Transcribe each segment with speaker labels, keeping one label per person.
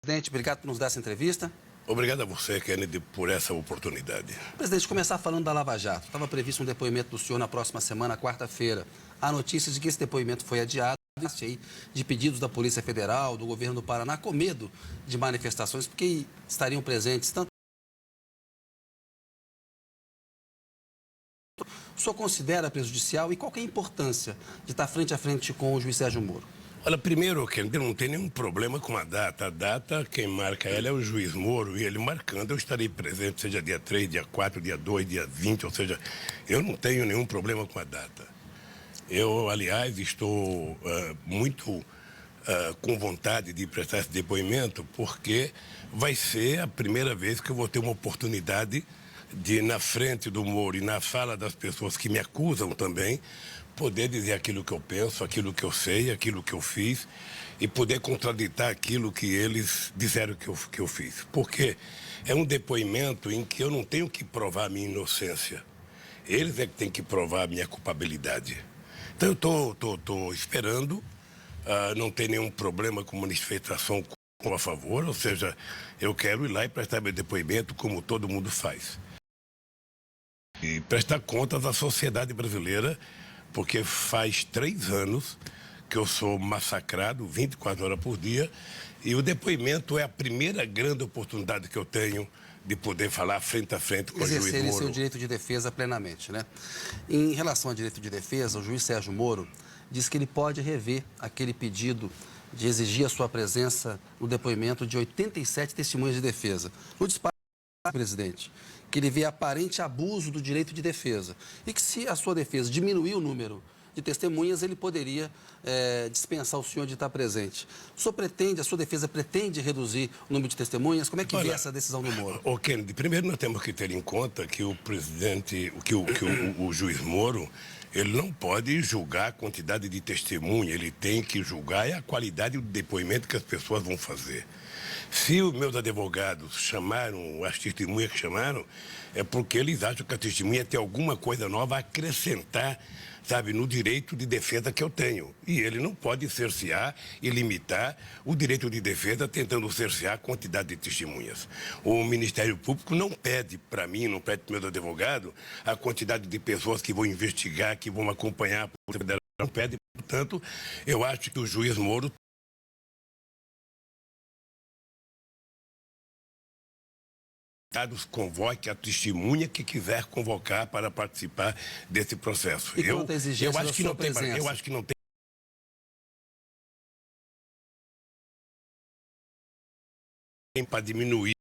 Speaker 1: Presidente, obrigado por nos dar essa entrevista.
Speaker 2: Obrigado a você, Kennedy, por essa oportunidade.
Speaker 1: Presidente, começar falando da Lava Jato. Estava previsto um depoimento do senhor na próxima semana, quarta-feira. Há notícias de que esse depoimento foi adiado de pedidos da Polícia Federal, do governo do Paraná, com medo de manifestações, porque estariam presentes tanto. O senhor considera prejudicial e qual que é a importância de estar frente a frente com o juiz Sérgio Moro?
Speaker 2: Olha, primeiro, Kennedy, não tem nenhum problema com a data. A data, quem marca ela é o juiz Moro, e ele marcando, eu estarei presente, seja dia 3, dia 4, dia 2, dia 20, ou seja, eu não tenho nenhum problema com a data. Eu, aliás, estou muito com vontade de prestar esse depoimento, porque vai ser a primeira vez que eu vou ter uma oportunidade de, na frente do Moro e na fala das pessoas que me acusam também, poder dizer aquilo que eu penso, aquilo que eu sei, aquilo que eu fiz e poder contraditar aquilo que eles disseram que eu fiz. Porque é um depoimento em que eu não tenho que provar a minha inocência. Eles é que têm que provar a minha culpabilidade. Então eu estou esperando, não tem nenhum problema com manifestação a favor, ou seja, eu quero ir lá e prestar meu depoimento como todo mundo faz. E prestar contas à sociedade brasileira, porque faz 3 anos que eu sou massacrado 24 horas por dia e o depoimento é a primeira grande oportunidade que eu tenho de poder falar frente a frente com o juiz Moro.
Speaker 1: Exercer seu direito de defesa plenamente, né? Em relação ao direito de defesa, o juiz Sérgio Moro diz que ele pode rever aquele pedido de exigir a sua presença no depoimento de 87 testemunhas de defesa. No despacho, presidente, que ele vê aparente abuso do direito de defesa e que, se a sua defesa diminuir o número de testemunhas, ele poderia dispensar o senhor de estar presente. O senhor pretende, a sua defesa pretende reduzir o número de testemunhas? Como é que vê essa decisão do Moro?
Speaker 2: Kennedy, primeiro nós temos que ter em conta que o presidente, o juiz Moro, ele não pode julgar a quantidade de testemunha, ele tem que julgar a qualidade do depoimento que as pessoas vão fazer. Se os meus advogados chamaram, as testemunhas que chamaram, é porque eles acham que a testemunha tem alguma coisa nova a acrescentar, sabe, no direito de defesa que eu tenho. E ele não pode cercear e limitar o direito de defesa tentando cercear a quantidade de testemunhas. O Ministério Público não pede para mim, não pede para os meus advogados, a quantidade de pessoas que vão investigar, que vão acompanhar a Polícia Federal. Não pede, portanto, eu acho que o juiz Moro convoque a testemunha que quiser convocar para participar desse processo.
Speaker 1: E quanto à exigência da sua presença?
Speaker 2: Eu acho que não tem para diminuir.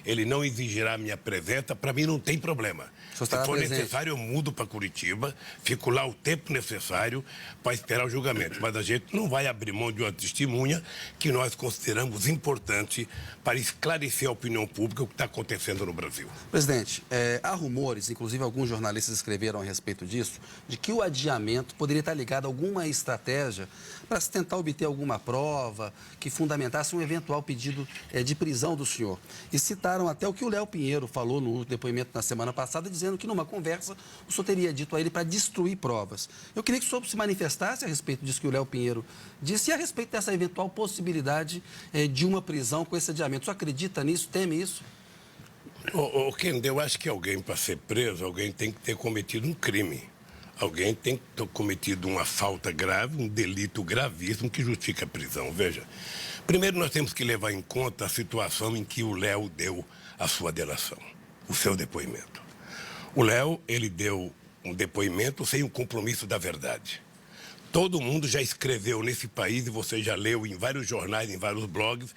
Speaker 2: Ele não exigirá a minha presença, para mim não tem problema. Se for necessário, eu mudo para Curitiba, fico lá o tempo necessário para esperar o julgamento. Mas a gente não vai abrir mão de uma testemunha que nós consideramos importante para esclarecer a opinião pública o que está acontecendo no Brasil.
Speaker 1: Presidente, há rumores, inclusive alguns jornalistas escreveram a respeito disso, de que o adiamento poderia estar ligado a alguma estratégia para se tentar obter alguma prova que fundamentasse um eventual pedido de prisão do senhor. E citaram até o que o Léo Pinheiro falou no depoimento na semana passada, dizendo que numa conversa o senhor teria dito a ele para destruir provas. Eu queria que o senhor se manifestasse a respeito disso que o Léo Pinheiro disse e a respeito dessa eventual possibilidade de uma prisão com esse adiamento. O senhor acredita nisso? Teme isso?
Speaker 2: Kennedy, eu acho que alguém, para ser preso, alguém tem que ter cometido um crime. Alguém tem que ter cometido uma falta grave, um delito gravíssimo que justifica a prisão. Veja, primeiro nós temos que levar em conta a situação em que o Léo deu a sua delação, o seu depoimento. O Léo, ele deu um depoimento sem o compromisso da verdade. Todo mundo já escreveu nesse país, e você já leu em vários jornais, em vários blogs,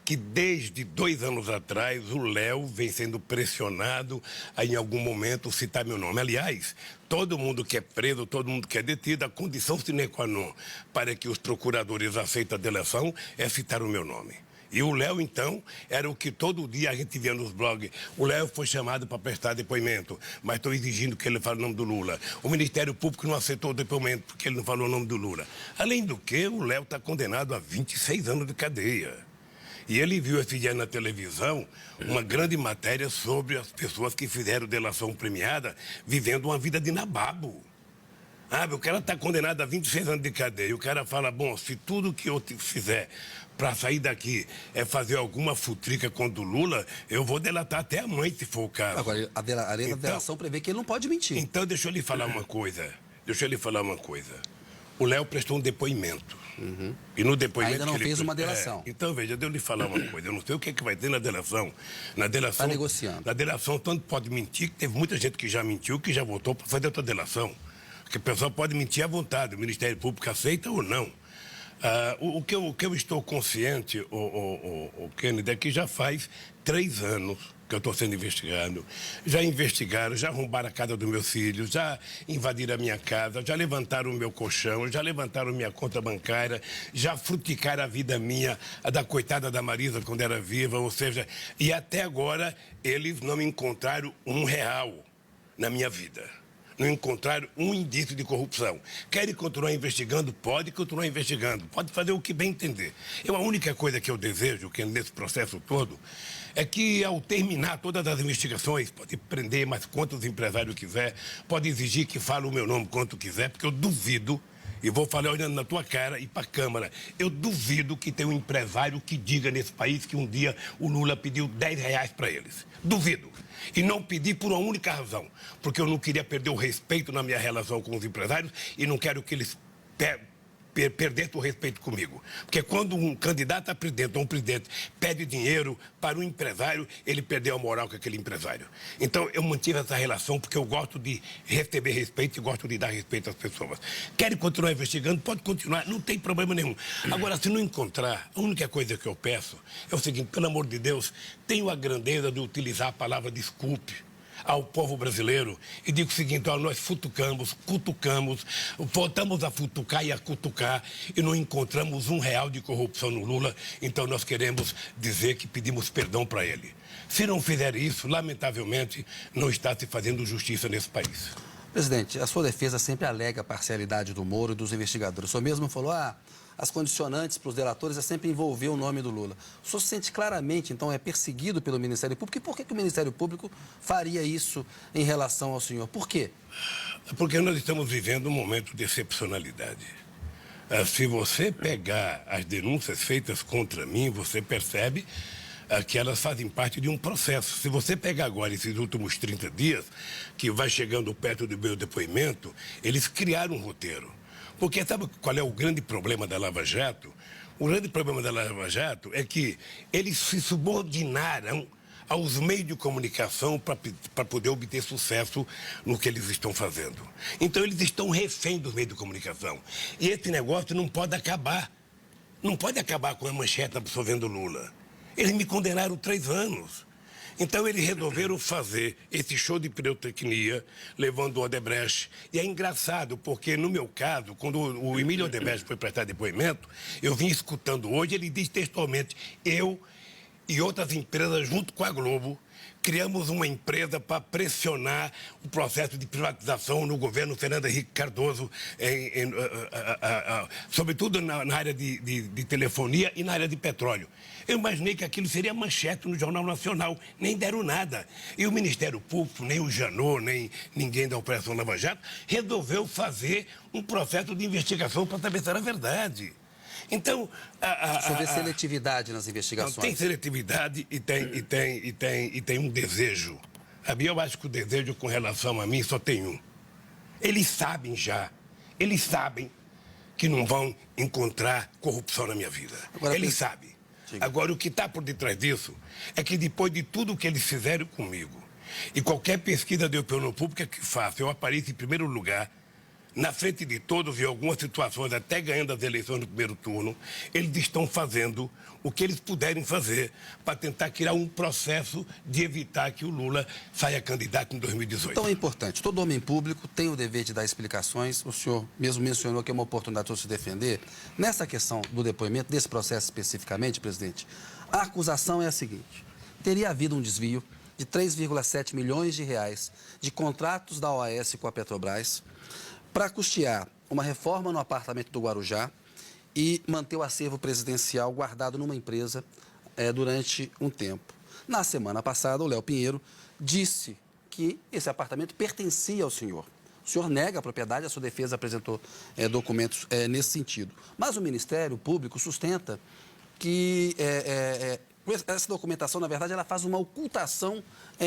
Speaker 2: que desde 2 anos atrás o Léo vem sendo pressionado a, em algum momento, citar meu nome. Aliás, todo mundo que é preso, todo mundo que é detido, a condição sine qua non para que os procuradores aceitem a delação é citar o meu nome. E o Léo, então, era o que todo dia a gente via nos blogs. O Léo foi chamado para prestar depoimento, mas estou exigindo que ele fale o nome do Lula. O Ministério Público não aceitou o depoimento porque ele não falou o nome do Lula. Além do que, o Léo está condenado a 26 anos de cadeia. E ele viu esse dia na televisão uma grande matéria sobre as pessoas que fizeram delação premiada vivendo uma vida de nababo. O cara está condenado a 26 anos de cadeia. O cara fala, bom, se tudo que eu fizer para sair daqui é fazer alguma futrica contra o Lula, eu vou delatar até a mãe, se for o caso.
Speaker 1: Agora, a lei da delação prevê que ele não pode mentir.
Speaker 2: Então, deixa eu lhe falar uma coisa. O Léo prestou um depoimento. E no depoimento
Speaker 1: ainda não fez uma delação.
Speaker 2: Então, veja, deixa eu lhe falar uma coisa. Eu não sei o que, é que vai ter na delação. Na delação...
Speaker 1: Está negociando.
Speaker 2: Na delação, tanto pode mentir, que teve muita gente que já mentiu, que já voltou para fazer outra delação. Porque a pessoa pode mentir à vontade. O Ministério Público aceita ou não. O que eu estou consciente, o Kennedy, é que já faz 3 anos que eu estou sendo investigado. Já investigaram, já arrombaram a casa dos meus filhos, já invadiram a minha casa, já levantaram o meu colchão, já levantaram minha conta bancária, já fruticaram a vida minha, a da coitada da Marisa quando era viva, ou seja, e até agora eles não encontraram R$1 na minha vida. Não encontraram um indício de corrupção. Querem continuar investigando? Pode continuar investigando. Pode fazer o que bem entender. A única coisa que eu desejo, que nesse processo todo, é que ao terminar todas as investigações, pode prender mais quantos empresários quiser, pode exigir que fale o meu nome quanto quiser, porque eu duvido, e vou falar olhando na tua cara e para a Câmara, eu duvido que tenha um empresário que diga nesse país que um dia o Lula pediu R$10 para eles. Duvido. E não pedi por uma única razão, porque eu não queria perder o respeito na minha relação com os empresários e não quero que eles perdessem o respeito comigo. Porque quando um candidato a presidente ou um presidente pede dinheiro para um empresário, ele perdeu a moral com aquele empresário. Então, eu mantive essa relação porque eu gosto de receber respeito e gosto de dar respeito às pessoas. Querem continuar investigando? Pode continuar, não tem problema nenhum. Agora, se não encontrar, a única coisa que eu peço é o seguinte, pelo amor de Deus, tenho a grandeza de utilizar a palavra desculpe ao povo brasileiro e digo o seguinte, ó, nós futucamos, cutucamos, voltamos a futucar e a cutucar e não encontramos R$1 de corrupção no Lula, então nós queremos dizer que pedimos perdão para ele. Se não fizer isso, lamentavelmente, não está se fazendo justiça nesse país.
Speaker 1: Presidente, a sua defesa sempre alega a parcialidade do Moro e dos investigadores. O senhor mesmo falou, as condicionantes para os delatores é sempre envolver o nome do Lula. O senhor se sente claramente, então, é perseguido pelo Ministério Público. E por que o Ministério Público faria isso em relação ao senhor? Por quê?
Speaker 2: Porque nós estamos vivendo um momento de excepcionalidade. Se você pegar as denúncias feitas contra mim, você percebe que elas fazem parte de um processo. Se você pegar agora esses últimos 30 dias, que vai chegando perto do meu depoimento, eles criaram um roteiro. Porque sabe qual é o grande problema da Lava Jato? O grande problema da Lava Jato é que eles se subordinaram aos meios de comunicação para poder obter sucesso no que eles estão fazendo. Então, eles estão refém dos meios de comunicação. E esse negócio não pode acabar. Não pode acabar com a manchete absolvendo Lula. Eles me condenaram 3 anos. Então, eles resolveram fazer esse show de pirotecnia, levando o Odebrecht. E é engraçado, porque no meu caso, quando o Emílio Odebrecht foi prestar depoimento, eu vim escutando hoje, ele diz textualmente, eu e outras empresas, junto com a Globo, criamos uma empresa para pressionar o processo de privatização no governo Fernando Henrique Cardoso, sobretudo na área de telefonia e na área de petróleo. Eu imaginei que aquilo seria manchete no Jornal Nacional, nem deram nada. E o Ministério Público, nem o Janot, nem ninguém da Operação Lava Jato, resolveu fazer um processo de investigação para saber se era verdade. Então...
Speaker 1: Sobre seletividade nas investigações.
Speaker 2: Não, tem seletividade e tem um desejo. Eu acho que o desejo com relação a mim só tem um. Eles sabem já, eles sabem que não vão encontrar corrupção na minha vida. Agora, eles sabem. Agora, o que está por detrás disso é que depois de tudo que eles fizeram comigo, e qualquer pesquisa de opinião pública que faça, eu apareço em primeiro lugar, na frente de todos, em algumas situações, até ganhando as eleições no primeiro turno, eles estão fazendo o que eles puderem fazer para tentar criar um processo de evitar que o Lula saia candidato em 2018.
Speaker 1: Então é importante, todo homem público tem o dever de dar explicações, o senhor mesmo mencionou que é uma oportunidade de se defender. Nessa questão do depoimento, desse processo especificamente, presidente, a acusação é a seguinte, teria havido um desvio de 3,7 milhões de reais de contratos da OAS com a Petrobras, para custear uma reforma no apartamento do Guarujá e manter o acervo presidencial guardado numa empresa durante um tempo. Na semana passada, o Léo Pinheiro disse que esse apartamento pertencia ao senhor. O senhor nega a propriedade, a sua defesa apresentou documentos nesse sentido. Mas o Ministério Público sustenta que essa documentação, na verdade, ela faz uma ocultação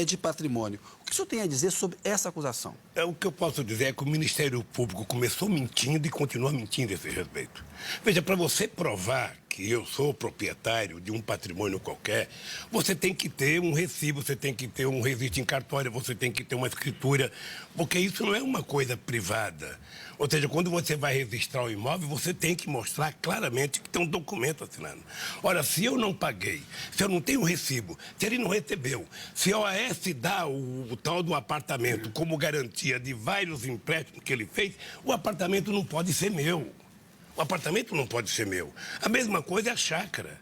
Speaker 1: de patrimônio. O que o senhor tem a dizer sobre essa acusação?
Speaker 2: O que eu posso dizer é que o Ministério Público começou mentindo e continua mentindo a esse respeito. Veja, para você provar que eu sou proprietário de um patrimônio qualquer, você tem que ter um recibo, você tem que ter um registro em cartório, você tem que ter uma escritura, porque isso não é uma coisa privada. Ou seja, quando você vai registrar o imóvel, você tem que mostrar claramente que tem um documento assinando. Ora, se eu não paguei, se eu não tenho recibo, se ele não recebeu, se a OAS dá o tal do apartamento como garantia de vários empréstimos que ele fez, o apartamento não pode ser meu. O apartamento não pode ser meu. A mesma coisa é a chácara.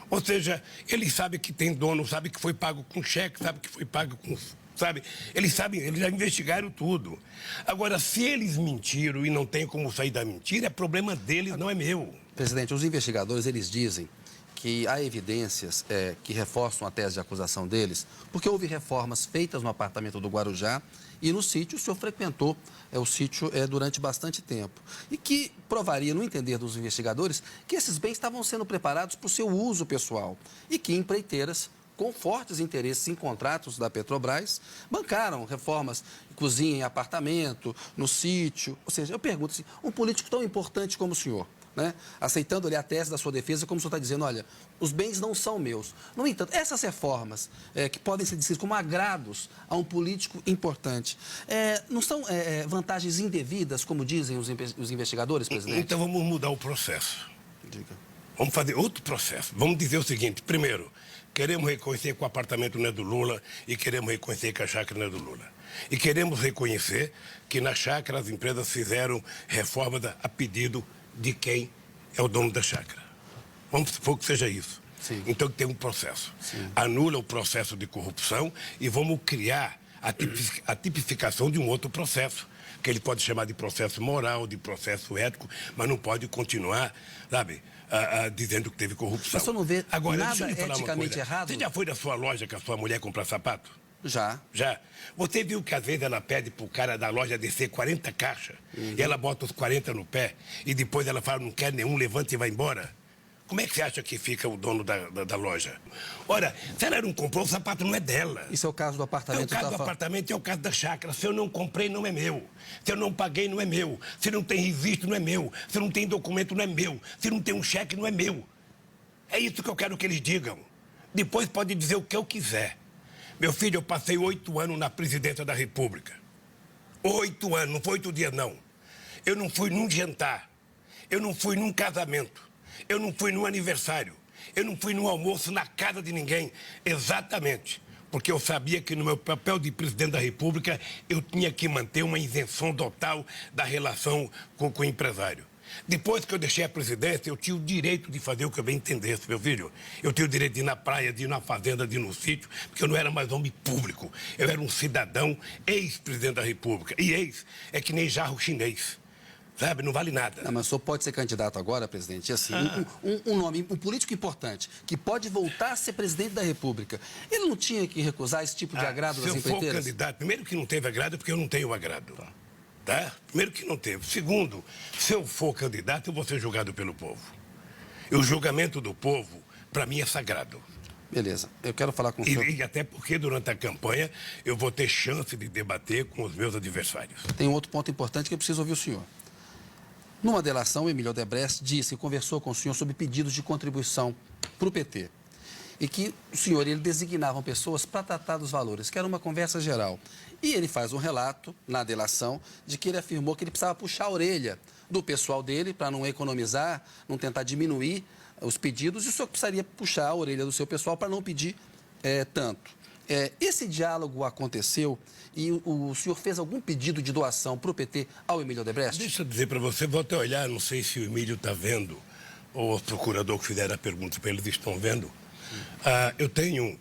Speaker 2: Ou seja, ele sabe que tem dono, sabe que foi pago com cheque, sabe que foi pago com... Sabe? Eles sabem, eles já investigaram tudo. Agora, se eles mentiram e não tem como sair da mentira, é problema deles, não é meu.
Speaker 1: Presidente, os investigadores, eles dizem que há evidências que reforçam a tese de acusação deles, porque houve reformas feitas no apartamento do Guarujá e no sítio, o senhor frequentou o sítio durante bastante tempo. E que provaria, no entender dos investigadores, que esses bens estavam sendo preparados para o seu uso pessoal e que empreiteiras com fortes interesses em contratos da Petrobras, bancaram reformas em cozinha, em apartamento, no sítio. Ou seja, eu pergunto assim, um político tão importante como o senhor, né, aceitando ali a tese da sua defesa, como o senhor está dizendo, olha, os bens não são meus. No entanto, essas reformas que podem ser descritas como agrados a um político importante, não são vantagens indevidas, como dizem os investigadores, presidente?
Speaker 2: Então vamos mudar o processo.
Speaker 1: Diga.
Speaker 2: Vamos fazer outro processo. Vamos dizer o seguinte, primeiro, queremos reconhecer que o apartamento não é do Lula e queremos reconhecer que a chácara não é do Lula. E queremos reconhecer que na chácara as empresas fizeram reformas a pedido de quem é o dono da chácara. Vamos supor que seja isso.
Speaker 1: Sim.
Speaker 2: Então tem um processo.
Speaker 1: Sim.
Speaker 2: Anula o processo de corrupção e vamos criar a tipificação de um outro processo, que ele pode chamar de processo moral, de processo ético, mas não pode continuar, sabe, dizendo que teve corrupção.
Speaker 1: Mas o senhor não vê
Speaker 2: Agora,
Speaker 1: nada
Speaker 2: deixa eu lhe falar uma
Speaker 1: eticamente
Speaker 2: coisa.
Speaker 1: errado?
Speaker 2: Você já foi na sua loja com a sua mulher comprar sapato?
Speaker 1: Já.
Speaker 2: Já. Você viu que às vezes ela pede pro cara da loja descer 40 caixas e ela bota os 40 no pé e depois ela fala, não quer nenhum, levanta e vai embora? Como é que você acha que fica o dono da loja? Ora, se ela não comprou, o sapato não é dela.
Speaker 1: Isso é o caso do apartamento.
Speaker 2: É o caso do apartamento e é o caso da chácara. Se eu não comprei, não é meu. Se eu não paguei, não é meu. Se não tem registro, não é meu. Se não tem documento, não é meu. Se não tem um cheque, não é meu. É isso que eu quero que eles digam. Depois pode dizer o que eu quiser. Meu filho, eu passei 8 anos na presidência da República. 8 anos, não foi 8 dias, não. Eu não fui num jantar. Eu não fui num casamento. Eu não fui num aniversário. Eu não fui num almoço na casa de ninguém. Exatamente. Porque eu sabia que no meu papel de presidente da República eu tinha que manter uma isenção total da relação com o empresário. Depois que eu deixei a presidência, eu tinha o direito de fazer o que eu bem entendesse, meu filho. Eu tinha o direito de ir na praia, de ir na fazenda, de ir no sítio, porque eu não era mais homem público. Eu era um cidadão ex-presidente da República. E ex é que nem jarro chinês. Sabe, não vale nada.
Speaker 1: Não, mas o senhor pode ser candidato agora, presidente, e assim, um político importante, que pode voltar a ser presidente da República, ele não tinha que recusar esse tipo de agrado das empreiteiras?
Speaker 2: Se eu for candidato, primeiro que não teve agrado, é porque eu não tenho agrado. Tá? Primeiro que não teve. Segundo, se eu for candidato, eu vou ser julgado pelo povo. E o julgamento do povo, para mim, é sagrado.
Speaker 1: Beleza, eu quero falar com o senhor.
Speaker 2: E até porque durante a campanha eu vou ter chance de debater com os meus adversários.
Speaker 1: Tem um outro ponto importante que eu preciso ouvir o senhor. Numa delação, Emílio Odebrecht disse e conversou com o senhor sobre pedidos de contribuição para o PT. E que o senhor, ele designava pessoas para tratar dos valores, que era uma conversa geral. E ele faz um relato na delação de que ele afirmou que ele precisava puxar a orelha do pessoal dele para não economizar, não tentar diminuir os pedidos, e o senhor precisaria puxar a orelha do seu pessoal para não pedir tanto. Esse diálogo aconteceu e o senhor fez algum pedido de doação para o PT ao Emílio Odebrecht?
Speaker 2: Deixa eu dizer para você, vou até olhar, não sei se o Emílio está vendo, ou os procuradores que fizeram a pergunta para eles estão vendo. Eu tenho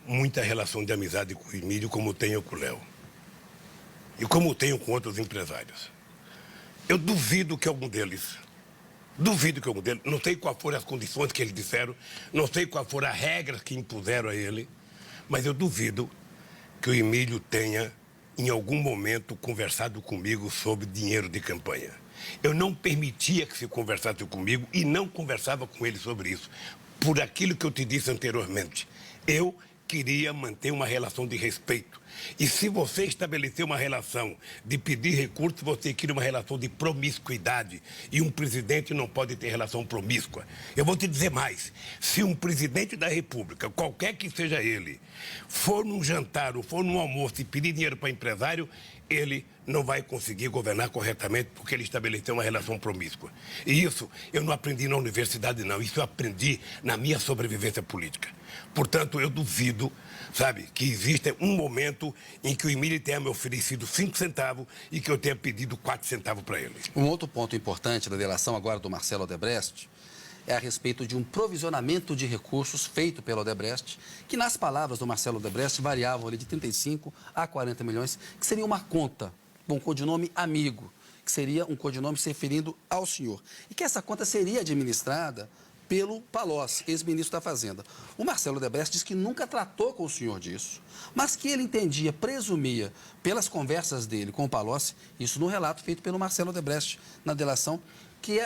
Speaker 2: muita relação de amizade com o Emílio, como tenho com o Léo. E como tenho com outros empresários. Eu duvido que algum deles, não sei quais foram as condições que eles disseram, não sei quais foram as regras que impuseram a ele, mas eu duvido que o Emílio tenha, em algum momento, conversado comigo sobre dinheiro de campanha. Eu não permitia que se conversasse comigo e não conversava com ele sobre isso. por aquilo que eu te disse anteriormente. Eu queria manter uma relação de respeito. E se você estabelecer uma relação de pedir recursos, você cria uma relação de promiscuidade. E um presidente não pode ter relação promíscua. Eu vou te dizer mais. Se um presidente da República, qualquer que seja ele, for num jantar ou for num almoço e pedir dinheiro para empresário, ele não vai conseguir governar corretamente porque ele estabeleceu uma relação promíscua. E isso eu não aprendi na universidade, não. Isso eu aprendi na minha sobrevivência política. Portanto, eu duvido, sabe, que exista um momento em que o Emílio tenha me oferecido 5 centavos e que eu tenha pedido 4 centavos para ele.
Speaker 1: Um outro ponto importante da delação agora do Marcelo Odebrecht é a respeito de um provisionamento de recursos feito pelo Odebrecht, que nas palavras do Marcelo Odebrecht variavam ali de 35 a 40 milhões, que seria uma conta com codinome Amigo, que seria um codinome se referindo ao senhor. E que essa conta seria administrada pelo Palocci, ex-ministro da Fazenda. O Marcelo Odebrecht diz que nunca tratou com o senhor disso, mas que ele entendia, presumia, pelas conversas dele com o Palocci, isso no relato feito pelo Marcelo Odebrecht na delação, que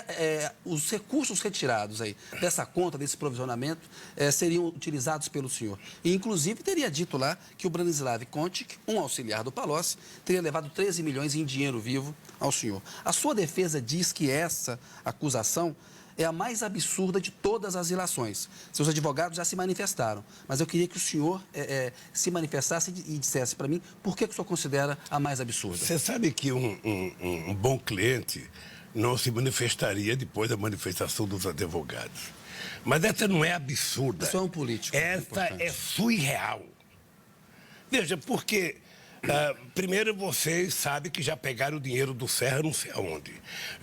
Speaker 1: os recursos retirados aí dessa conta, desse provisionamento, seriam utilizados pelo senhor. E, inclusive, teria dito lá que o Branislav Kontic, um auxiliar do Palocci, teria levado 13 milhões em dinheiro vivo ao senhor. A sua defesa diz que essa acusação é a mais absurda de todas as ilações. Seus advogados já se manifestaram, mas eu queria que o senhor se manifestasse e dissesse para mim por que o senhor considera a mais absurda.
Speaker 2: Você sabe que um bom cliente não se manifestaria depois da manifestação dos advogados. Mas essa não é absurda.
Speaker 1: Isso é um político.
Speaker 2: Essa é surreal. Veja, porque... primeiro, vocês sabem que já pegaram o dinheiro do Serra não sei aonde.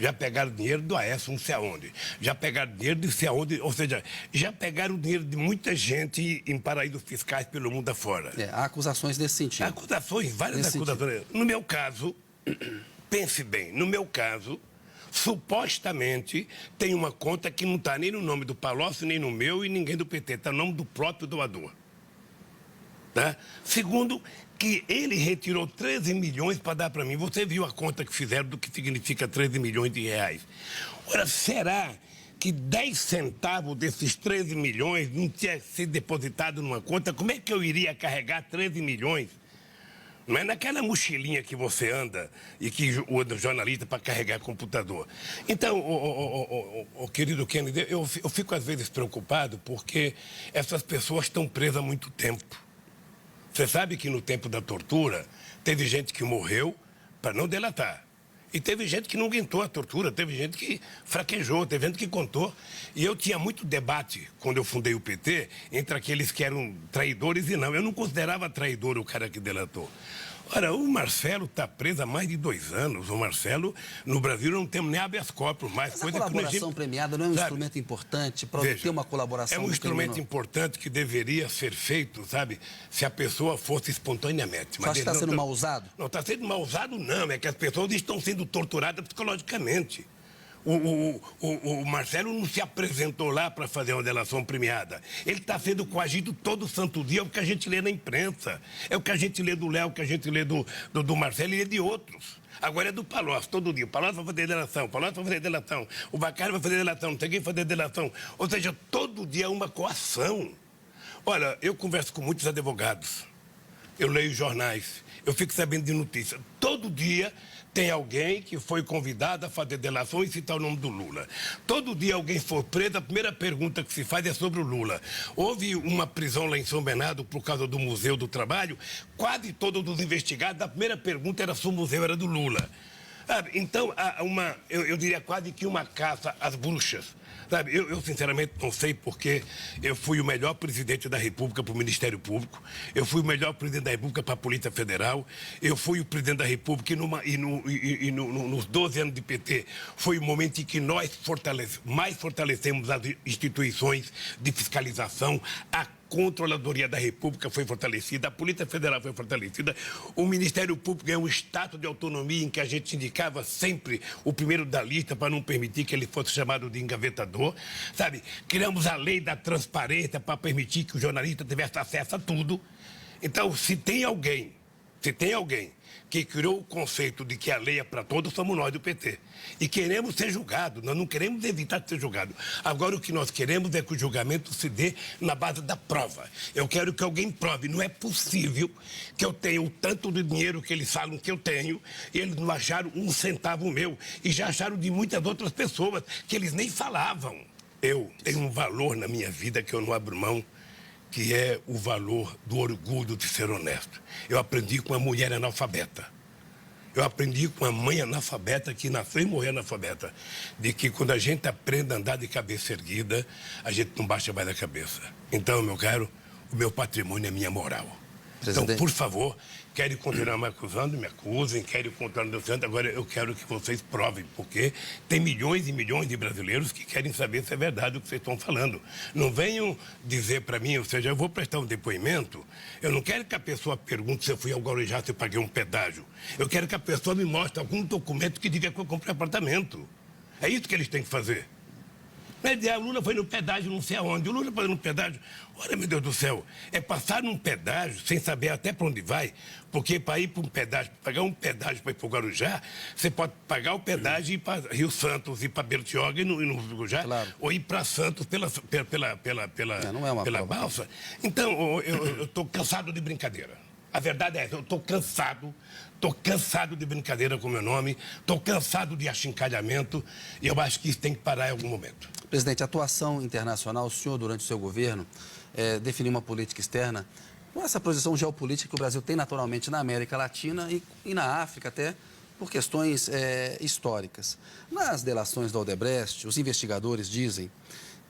Speaker 2: Já pegaram o dinheiro do Aécio não sei aonde. Já pegaram o dinheiro de sei aonde. Ou seja, já pegaram o dinheiro de muita gente em paraísos fiscais pelo mundo afora.
Speaker 1: Há acusações nesse sentido.
Speaker 2: Acusações, várias acusações. No meu caso, pense bem, no meu caso, supostamente tem uma conta que não está nem no nome do Palocci, nem no meu e ninguém do PT. Está no nome do próprio doador. Tá? Segundo, que ele retirou 13 milhões para dar para mim. Você viu a conta que fizeram do que significa 13 milhões de reais. Ora, será que 10 centavos desses 13 milhões não tinha sido depositado numa conta? Como é que eu iria carregar 13 milhões? Não é naquela mochilinha que você anda e que o jornalista para carregar computador. Então, o querido Kennedy, eu fico às vezes preocupado porque essas pessoas estão presas há muito tempo. Você sabe que no tempo da tortura, teve gente que morreu para não delatar. E teve gente que não aguentou a tortura, teve gente que fraquejou, teve gente que contou. E eu tinha muito debate, quando eu fundei o PT, entre aqueles que eram traidores e não. Eu não considerava traidor o cara que delatou. Ora, o Marcelo está preso há mais de 2 anos. O Marcelo, no Brasil, não temos nem habeas corpus mais.
Speaker 1: Mas coisa a colaboração premiada não é um instrumento importante para obter uma colaboração?
Speaker 2: É um instrumento importante que deveria ser feito, sabe, se a pessoa fosse espontaneamente.
Speaker 1: Mas está sendo mal usado?
Speaker 2: Não, está sendo mal usado não. É que as pessoas estão sendo torturadas psicologicamente. O Marcelo não se apresentou lá para fazer uma delação premiada. Ele está sendo coagido todo santo dia, é o que a gente lê na imprensa. É o que a gente lê do Léo, o que a gente lê do Marcelo e lê de outros. Agora é do Palocci, todo dia. O Palocci vai fazer delação, o Palocci vai fazer delação, o Bacari vai fazer delação, não tem quem fazer delação. Ou seja, todo dia é uma coação. Olha, eu converso com muitos advogados, eu leio jornais, eu fico sabendo de notícias. Todo dia tem alguém que foi convidado a fazer delação e citar o nome do Lula. Todo dia alguém for preso, a primeira pergunta que se faz é sobre o Lula. Houve uma prisão lá em São Bernardo por causa do Museu do Trabalho. Quase todos os investigados, a primeira pergunta era se o museu era do Lula. Sabe? Então, há eu diria quase que uma caça às bruxas. Sabe, eu sinceramente não sei porque eu fui o melhor presidente da República para o Ministério Público, eu fui o melhor presidente da República para a Polícia Federal, eu fui o presidente da República e nos 12 anos de PT foi o momento em que nós mais fortalecemos as instituições de fiscalização, a Controladoria da República foi fortalecida, a Polícia Federal foi fortalecida, o Ministério Público ganhou um status de autonomia em que a gente indicava sempre o primeiro da lista para não permitir que ele fosse chamado de engavetador, sabe? Criamos a lei da transparência para permitir que o jornalista tivesse acesso a tudo. Então, se tem alguém Se tem alguém que criou o conceito de que a lei é para todos, somos nós do PT. E queremos ser julgados, nós não queremos evitar de ser julgados. Agora, o que nós queremos é que o julgamento se dê na base da prova. Eu quero que alguém prove. Não é possível que eu tenha o tanto de dinheiro que eles falam que eu tenho e eles não acharam um centavo meu. E já acharam de muitas outras pessoas que eles nem falavam. Eu tenho um valor na minha vida que eu não abro mão, que é o valor do orgulho de ser honesto. Eu aprendi com uma mulher analfabeta. Eu aprendi com uma mãe analfabeta que nasceu e morreu analfabeta. De que quando a gente aprende a andar de cabeça erguida, a gente não baixa mais a cabeça. Então, meu caro, o meu patrimônio é minha moral.
Speaker 1: Presidente.
Speaker 2: Então, por favor, querem continuar me acusando, me acusem, querem continuar denunciando. Agora, eu quero que vocês provem, porque tem milhões e milhões de brasileiros que querem saber se é verdade o que vocês estão falando. Não venham dizer para mim, ou seja, eu vou prestar um depoimento, eu não quero que a pessoa pergunte se eu fui ao Guarujá, se eu paguei um pedágio. Eu quero que a pessoa me mostre algum documento que diga que eu comprei apartamento. É isso que eles têm que fazer. O Lula foi no pedágio, não sei aonde. O Lula foi no pedágio. Olha, meu Deus do céu, é passar num pedágio sem saber até para onde vai, porque para ir para um pedágio, pagar um pedágio para ir para o Guarujá, você pode pagar o pedágio e ir para Rio Santos, ir para Bertioga e no Guarujá, claro. Ou ir para Santos pela balsa. Então, eu estou cansado de brincadeira. A verdade é essa, eu estou cansado de brincadeira com o meu nome, estou cansado de achincalhamento e eu acho que isso tem que parar em algum momento.
Speaker 1: Presidente, a atuação internacional, o senhor, durante o seu governo, definiu uma política externa com essa posição geopolítica que o Brasil tem naturalmente na América Latina e na África até, por questões históricas. Nas delações da Odebrecht, os investigadores dizem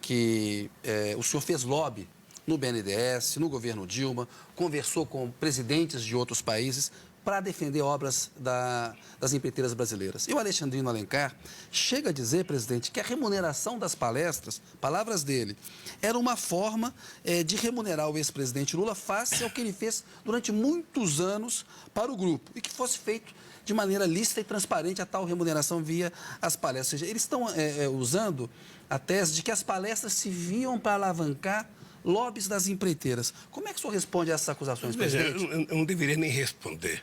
Speaker 1: que o senhor fez lobby no BNDES, no governo Dilma, conversou com presidentes de outros países para defender obras das empreiteiras brasileiras. E o Alexandrino Alencar chega a dizer, presidente, que a remuneração das palestras, palavras dele, era uma forma de remunerar o ex-presidente Lula face ao que ele fez durante muitos anos para o grupo e que fosse feito de maneira lícita e transparente a tal remuneração via as palestras. Ou seja, eles estão usando a tese de que as palestras serviam para alavancar lobbies das empreiteiras. Como é que o senhor responde a essas acusações, presidente?
Speaker 2: Eu não deveria nem responder,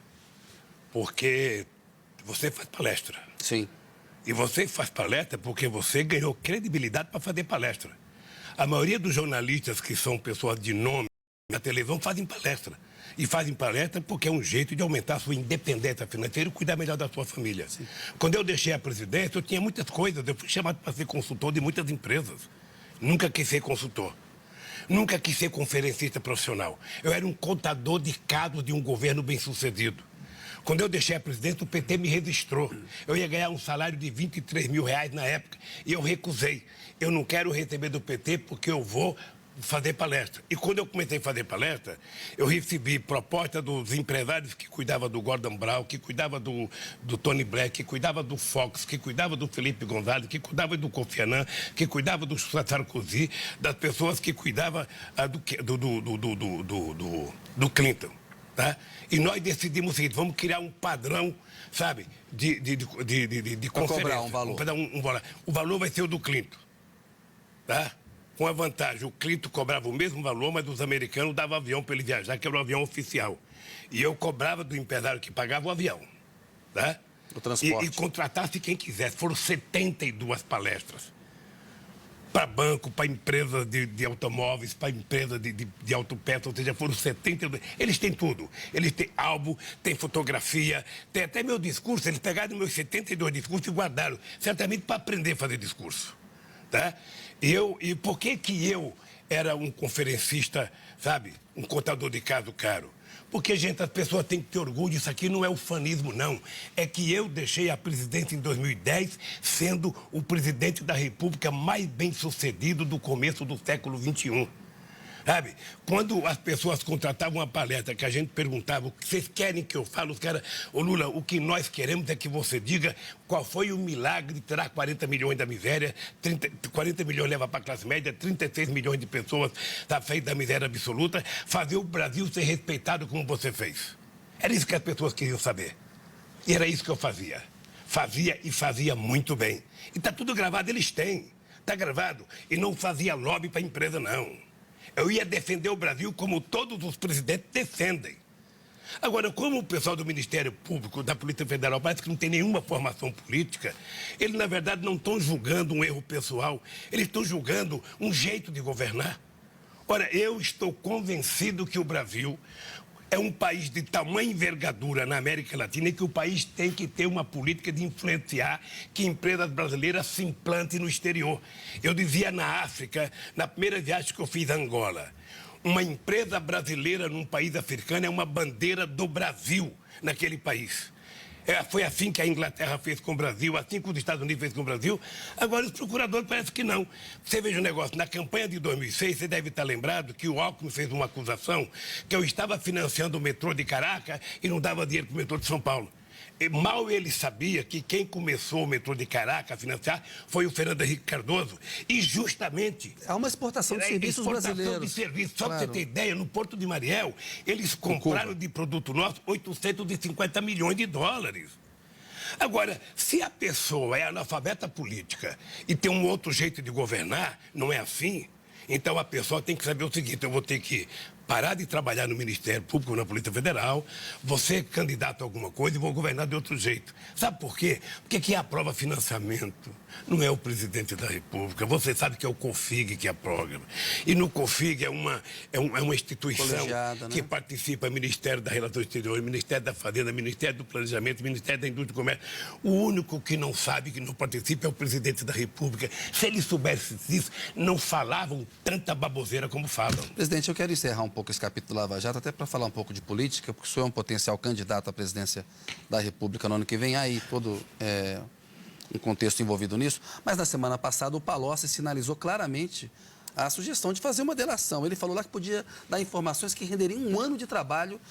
Speaker 2: porque você faz palestra.
Speaker 1: Sim.
Speaker 2: E você faz palestra porque você ganhou credibilidade para fazer palestra. A maioria dos jornalistas que são pessoas de nome na televisão fazem palestra. E fazem palestra porque é um jeito de aumentar a sua independência financeira e cuidar melhor da sua família. Sim. Quando eu deixei a presidência, eu tinha muitas coisas. Eu fui chamado para ser consultor de muitas empresas. Nunca quis ser consultor. Nunca quis ser conferencista profissional. Eu era um contador de casos de um governo bem-sucedido. Quando eu deixei a presidência, o PT me registrou. Eu ia ganhar um salário de R$23 mil na época e eu recusei. Eu não quero receber do PT porque eu vou fazer palestra. E quando eu comecei a fazer palestra, eu recebi proposta dos empresários que cuidavam do Gordon Brown, que cuidava do Tony Black, que cuidava do Fox, que cuidava do Felipe González, que cuidava do Kofi Annan, que cuidava do Sarkozy, das pessoas que cuidavam do Clinton. Tá? E nós decidimos o seguinte, vamos criar um padrão, sabe, de conferência.
Speaker 1: Cobrar um valor.
Speaker 2: O valor vai ser o do Clinton. Tá? Com a vantagem, o Clinton cobrava o mesmo valor, mas os americanos davam avião para ele viajar, que era o avião oficial. E eu cobrava do empresário que pagava o avião. Tá?
Speaker 1: O transporte.
Speaker 2: E contratasse quem quisesse. Foram 72 palestras. Para banco, para empresas de automóveis, para empresas de autopeças, ou seja, foram 72. Eles têm tudo. Eles têm álbum, têm fotografia, tem até meu discurso. Eles pegaram meus 72 discursos e guardaram, certamente para aprender a fazer discurso. Tá? E por que eu era um conferencista, sabe, um contador de caso caro? Porque, gente, as pessoas têm que ter orgulho, isso aqui não é ufanismo, não. É que eu deixei a presidência em 2010 sendo o presidente da República mais bem-sucedido do começo do século XXI. Sabe? Quando as pessoas contratavam uma palestra que a gente perguntava o que vocês querem que eu fale, os caras, ô Lula, o que nós queremos é que você diga qual foi o milagre de tirar 40 milhões da miséria, 40 milhões leva para a classe média, 36 milhões de pessoas tá feito da miséria absoluta, fazer o Brasil ser respeitado como você fez. Era isso que as pessoas queriam saber. E era isso que eu fazia. Fazia e fazia muito bem. E está tudo gravado, eles têm. Está gravado. E não fazia lobby para a empresa, não. Eu ia defender o Brasil como todos os presidentes defendem. Agora, como o pessoal do Ministério Público, da Polícia Federal, parece que não tem nenhuma formação política, eles, na verdade, não estão julgando um erro pessoal, eles estão julgando um jeito de governar. Ora, eu estou convencido que o Brasil é um país de tamanha envergadura na América Latina e que o país tem que ter uma política de influenciar que empresas brasileiras se implantem no exterior. Eu dizia na África, na primeira viagem que eu fiz a Angola, uma empresa brasileira num país africano é uma bandeira do Brasil naquele país. Foi assim que a Inglaterra fez com o Brasil, assim que os Estados Unidos fez com o Brasil. Agora, os procuradores parece que não. Você veja o negócio, na campanha de 2006, você deve estar lembrado que o Alckmin fez uma acusação que eu estava financiando o metrô de Caracas e não dava dinheiro para o metrô de São Paulo. E mal ele sabia que quem começou o metrô de Caracas a financiar foi o Fernando Henrique Cardoso. E justamente...
Speaker 1: Há uma exportação de serviços brasileiros.
Speaker 2: De serviços. Só para você ter ideia, no Porto de Mariel, eles compraram de produto nosso 850 milhões de dólares. Agora, se a pessoa é analfabeta política e tem um outro jeito de governar, não é assim, então a pessoa tem que saber o seguinte: eu vou ter que parar de trabalhar no Ministério Público, na Polícia Federal, vou ser candidato a alguma coisa e vou governar de outro jeito. Sabe por quê? Porque quem aprova financiamento não é o presidente da República. Você sabe que é o COFIG que aprova. E no COFIG é uma instituição que participa do Ministério das Relações Exteriores, Ministério da Fazenda, Ministério do Planejamento, Ministério da Indústria e Comércio. O único que não sabe, que não participa, é o presidente da República. Se eles soubessem disso, não falavam tanta baboseira como falam.
Speaker 1: Presidente, eu quero encerrar um pouco esse capítulo do Lava Jato, até para falar um pouco de política, porque o senhor é um potencial candidato à presidência da República no ano que vem, aí todo um contexto envolvido nisso. Mas na semana passada o Palocci sinalizou claramente a sugestão de fazer uma delação. Ele falou lá que podia dar informações que renderiam um ano de trabalho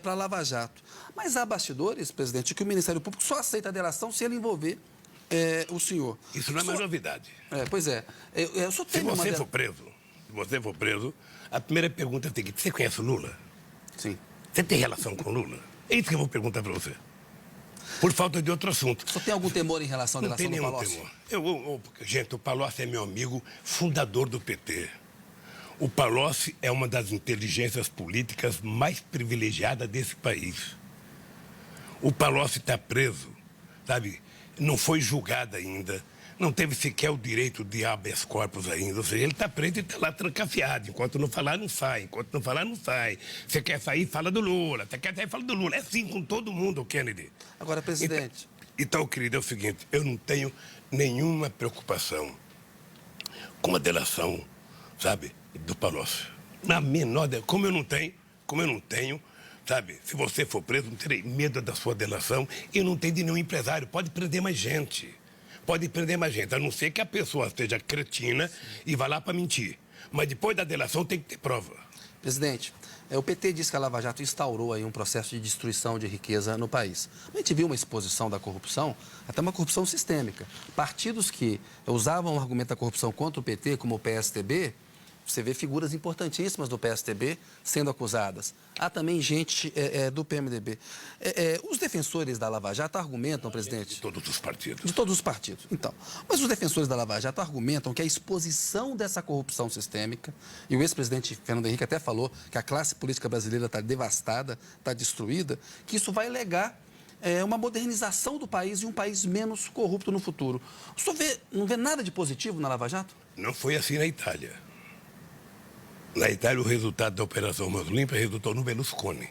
Speaker 1: para a Lava Jato. Mas há bastidores, presidente, que o Ministério Público só aceita a delação se ele envolver o senhor.
Speaker 2: Isso não é mais novidade.
Speaker 1: Pois é.
Speaker 2: Se você for preso, a primeira pergunta é a seguinte: você conhece o Lula?
Speaker 1: Sim.
Speaker 2: Você tem relação com o Lula? É isso que eu vou perguntar para você. Por falta de outro assunto.
Speaker 1: Você tem algum temor em relação à delação do Palocci?
Speaker 2: Não tem nenhum temor. Gente, o Palocci é meu amigo, fundador do PT. O Palocci é uma das inteligências políticas mais privilegiadas desse país. O Palocci está preso, sabe? Não foi julgado ainda. Não teve sequer o direito de habeas corpus ainda. Ou seja, ele está preso e está lá trancafiado. Enquanto não falar, não sai. Enquanto não falar, não sai. Você quer sair, fala do Lula. Você quer sair, fala do Lula. É assim com todo mundo, Kennedy.
Speaker 1: Agora, presidente...
Speaker 2: Então, querido, é o seguinte: eu não tenho nenhuma preocupação com a delação, sabe, do Palocci. Na menor... Como eu não tenho, sabe, se você for preso, não terei medo da sua delação. E não tem de nenhum empresário. Pode prender mais gente. Pode prender mais gente, a não ser que a pessoa seja cretina e vá lá para mentir. Mas depois da delação tem que ter prova.
Speaker 1: Presidente, o PT diz que a Lava Jato instaurou aí um processo de destruição de riqueza no país. A gente viu uma exposição da corrupção, até uma corrupção sistêmica. Partidos que usavam o argumento da corrupção contra o PT, como o PSTB, você vê figuras importantíssimas do PSTB sendo acusadas. Há também gente do PMDB. Os defensores da Lava Jato argumentam, presidente...
Speaker 2: De todos os partidos.
Speaker 1: De todos os partidos. Então, mas os defensores da Lava Jato argumentam que a exposição dessa corrupção sistêmica, e o ex-presidente Fernando Henrique até falou que a classe política brasileira está devastada, está destruída, que isso vai legar uma modernização do país e um país menos corrupto no futuro. O senhor não vê nada de positivo na Lava Jato?
Speaker 2: Não foi assim na Itália. Na Itália, o resultado da Operação Mãos Limpas resultou no Berlusconi.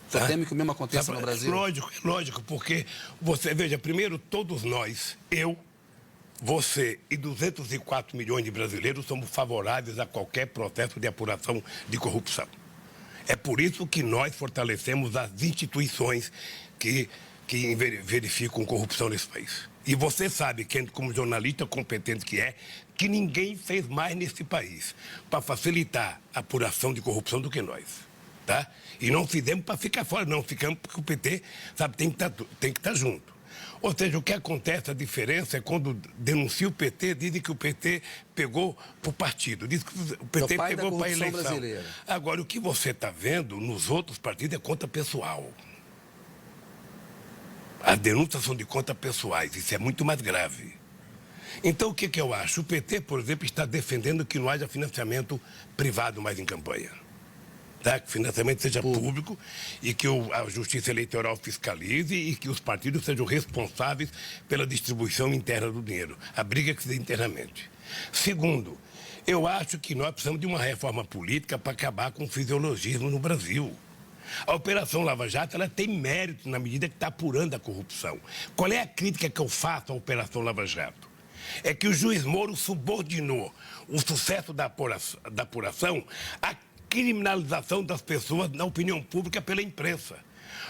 Speaker 1: Você teme que o mesmo aconteça no Brasil?
Speaker 2: É lógico, porque você, veja, primeiro, todos nós, eu, você e 204 milhões de brasileiros somos favoráveis a qualquer processo de apuração de corrupção. É por isso que nós fortalecemos as instituições que verificam corrupção nesse país. E você sabe, como jornalista competente que ninguém fez mais nesse país para facilitar a apuração de corrupção do que nós, tá? E não fizemos para ficar fora, não. Ficamos porque o PT, sabe, tem que estar junto. Ou seja, o que acontece, a diferença é quando denuncia o PT, dizem que o PT pegou para o partido, diz que o PT pegou para a eleição. Brasileira. Agora, o que você está vendo nos outros partidos é conta pessoal. As denúncias são de conta pessoais, isso é muito mais grave. Então, o que eu acho? O PT, por exemplo, está defendendo que não haja financiamento privado mais em campanha. tá? Que o financiamento seja público e que a Justiça Eleitoral fiscalize e que os partidos sejam responsáveis pela distribuição interna do dinheiro. A briga que se dê internamente. Segundo, eu acho que nós precisamos de uma reforma política para acabar com o fisiologismo no Brasil. A Operação Lava Jato ela tem mérito na medida que está apurando a corrupção. Qual é a crítica que eu faço à Operação Lava Jato? É que o juiz Moro subordinou o sucesso da apuração à criminalização das pessoas na opinião pública pela imprensa.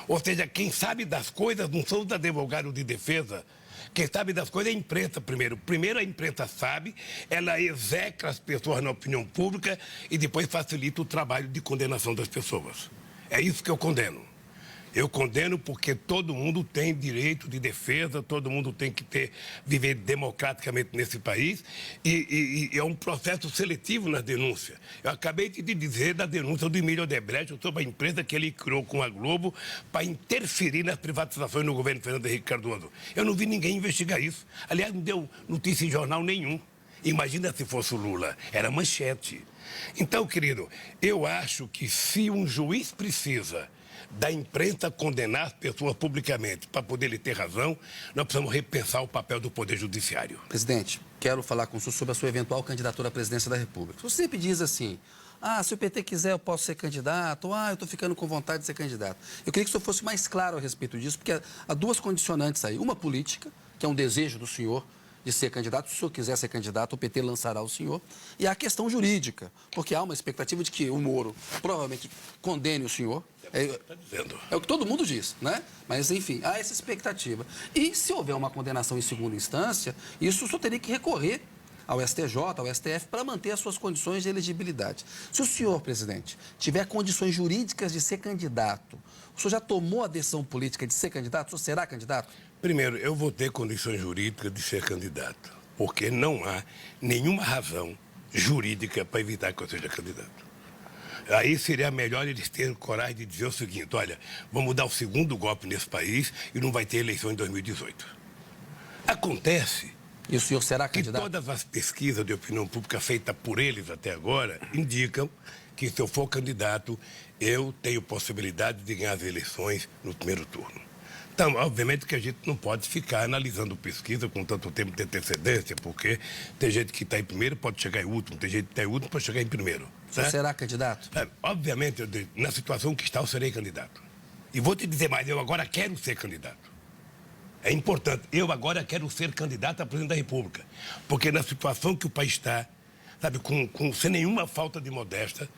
Speaker 2: Ou seja, quem sabe das coisas não são os advogados de defesa. Quem sabe das coisas é a imprensa primeiro. Primeiro a imprensa sabe, ela execra as pessoas na opinião pública e depois facilita o trabalho de condenação das pessoas. É isso que eu condeno. Eu condeno porque todo mundo tem direito de defesa, todo mundo tem que viver democraticamente nesse país e é um processo seletivo na denúncia. Eu acabei de dizer da denúncia do Emílio Odebrecht sobre a empresa que ele criou com a Globo para interferir nas privatizações no governo Fernando Henrique Cardoso. Eu não vi ninguém investigar isso. Aliás, não deu notícia em jornal nenhum. Imagina se fosse o Lula. Era manchete. Então, querido, eu acho que se um juiz precisa da imprensa condenar as pessoas publicamente para poder ele ter razão, nós precisamos repensar o papel do Poder Judiciário.
Speaker 1: Presidente, quero falar com o senhor sobre a sua eventual candidatura à presidência da República. Você sempre diz assim, se o PT quiser eu posso ser candidato, eu estou ficando com vontade de ser candidato. Eu queria que o senhor fosse mais claro a respeito disso, porque há duas condicionantes aí. Uma política, que é um desejo do senhor de ser candidato. Se o senhor quiser ser candidato, o PT lançará o senhor. E há a questão jurídica, porque há uma expectativa de que o Moro provavelmente condene o senhor. É o que todo mundo diz, né? Mas, enfim, há essa expectativa. E se houver uma condenação em segunda instância, isso o senhor teria que recorrer ao STJ, ao STF, para manter as suas condições de elegibilidade. Se o senhor, presidente, tiver condições jurídicas de ser candidato, o senhor já tomou a decisão política de ser candidato? O senhor será candidato?
Speaker 2: Primeiro, eu vou ter condições jurídicas de ser candidato, porque não há nenhuma razão jurídica para evitar que eu seja candidato. Aí seria melhor eles terem coragem de dizer o seguinte, olha, vamos dar o segundo golpe nesse país e não vai ter eleição em 2018. Acontece.
Speaker 1: E o senhor será candidato?
Speaker 2: Que todas as pesquisas de opinião pública feitas por eles até agora indicam que se eu for candidato, eu tenho possibilidade de ganhar as eleições no primeiro turno. Então, obviamente que a gente não pode ficar analisando pesquisa com tanto tempo de antecedência, porque tem gente que está em primeiro pode chegar em último, tem gente que está em último pode chegar em primeiro.
Speaker 1: Você será candidato?
Speaker 2: Obviamente, na situação que está, eu serei candidato. E vou te dizer mais, eu agora quero ser candidato. É importante, eu agora quero ser candidato a presidente da República, porque na situação que o país está, sabe, sem nenhuma falta de modéstia,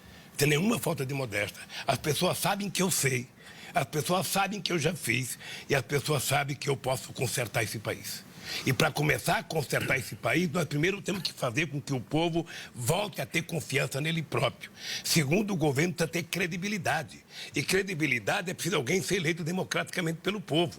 Speaker 2: as pessoas sabem que eu sei. As pessoas sabem que eu já fiz e as pessoas sabem que eu posso consertar esse país. E para começar a consertar esse país, nós primeiro temos que fazer com que o povo volte a ter confiança nele próprio. Segundo, o governo precisa ter credibilidade. E credibilidade é preciso alguém ser eleito democraticamente pelo povo.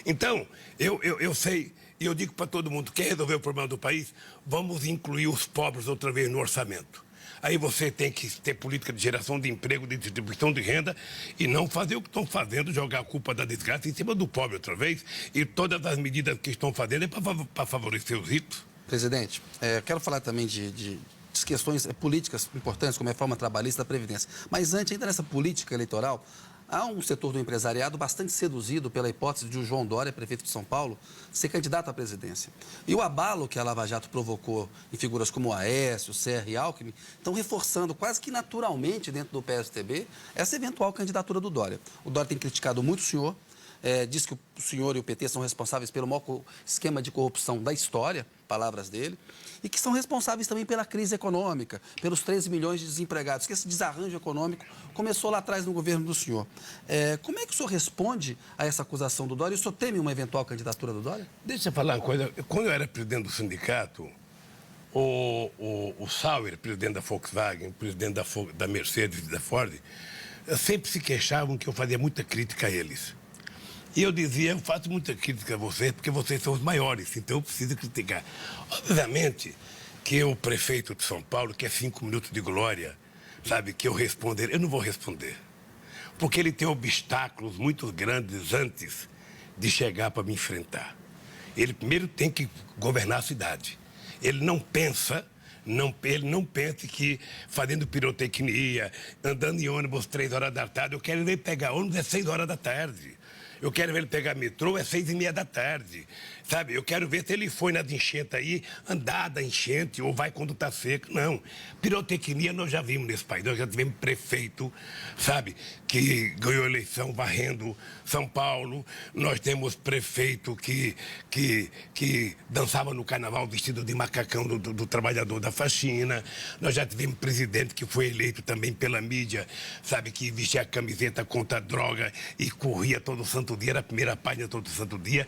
Speaker 2: Então, eu sei, e eu digo para todo mundo, quer resolver o problema do país? Vamos incluir os pobres outra vez no orçamento. Aí você tem que ter política de geração de emprego, de distribuição de renda e não fazer o que estão fazendo, jogar a culpa da desgraça em cima do pobre outra vez. E todas as medidas que estão fazendo é para favorecer os ricos.
Speaker 1: Presidente, quero falar também de questões políticas importantes, como a reforma trabalhista da Previdência. Mas antes, ainda nessa política eleitoral, há um setor do empresariado bastante seduzido pela hipótese de o João Dória, prefeito de São Paulo, ser candidato à presidência. E o abalo que a Lava Jato provocou em figuras como o Aécio, o Serra e Alckmin estão reforçando quase que naturalmente dentro do PSDB essa eventual candidatura do Dória. O Dória tem criticado muito o senhor, diz que o senhor e o PT são responsáveis pelo maior esquema de corrupção da história, palavras dele, e que são responsáveis também pela crise econômica, pelos 13 milhões de desempregados, que esse desarranjo econômico começou lá atrás no governo do senhor. Como é que o senhor responde a essa acusação do Dória? E o senhor teme uma eventual candidatura do Dória?
Speaker 2: Deixa eu falar uma coisa. Quando eu era presidente do sindicato, o Sauer, presidente da Volkswagen, presidente da Mercedes e da Ford, sempre se queixavam que eu fazia muita crítica a eles. E eu dizia, eu faço muita crítica a vocês porque vocês são os maiores, então eu preciso criticar. Obviamente que o prefeito de São Paulo quer 5 minutos de glória, sabe, que eu responder. Eu não vou responder, porque ele tem obstáculos muito grandes antes de chegar para me enfrentar. Ele primeiro tem que governar a cidade. Ele não pensa Ele não pense que fazendo pirotecnia, andando em ônibus 3 horas da tarde, eu quero ver ele pegar ônibus às 6 horas da tarde. Eu quero ver ele pegar metrô às 6h30 da tarde, sabe? Eu quero ver se ele foi nas enchentes aí, andar da enchente ou vai quando está seco. Não. Pirotecnia nós já vimos nesse país. Nós já tivemos prefeito, sabe, que ganhou eleição varrendo São Paulo. Nós temos prefeito que dançava no carnaval vestido de macacão do trabalhador da faxina. Nós já tivemos presidente que foi eleito também pela mídia, sabe, que vestia a camiseta contra a droga e corria todo santo dia, era a primeira página todo santo dia.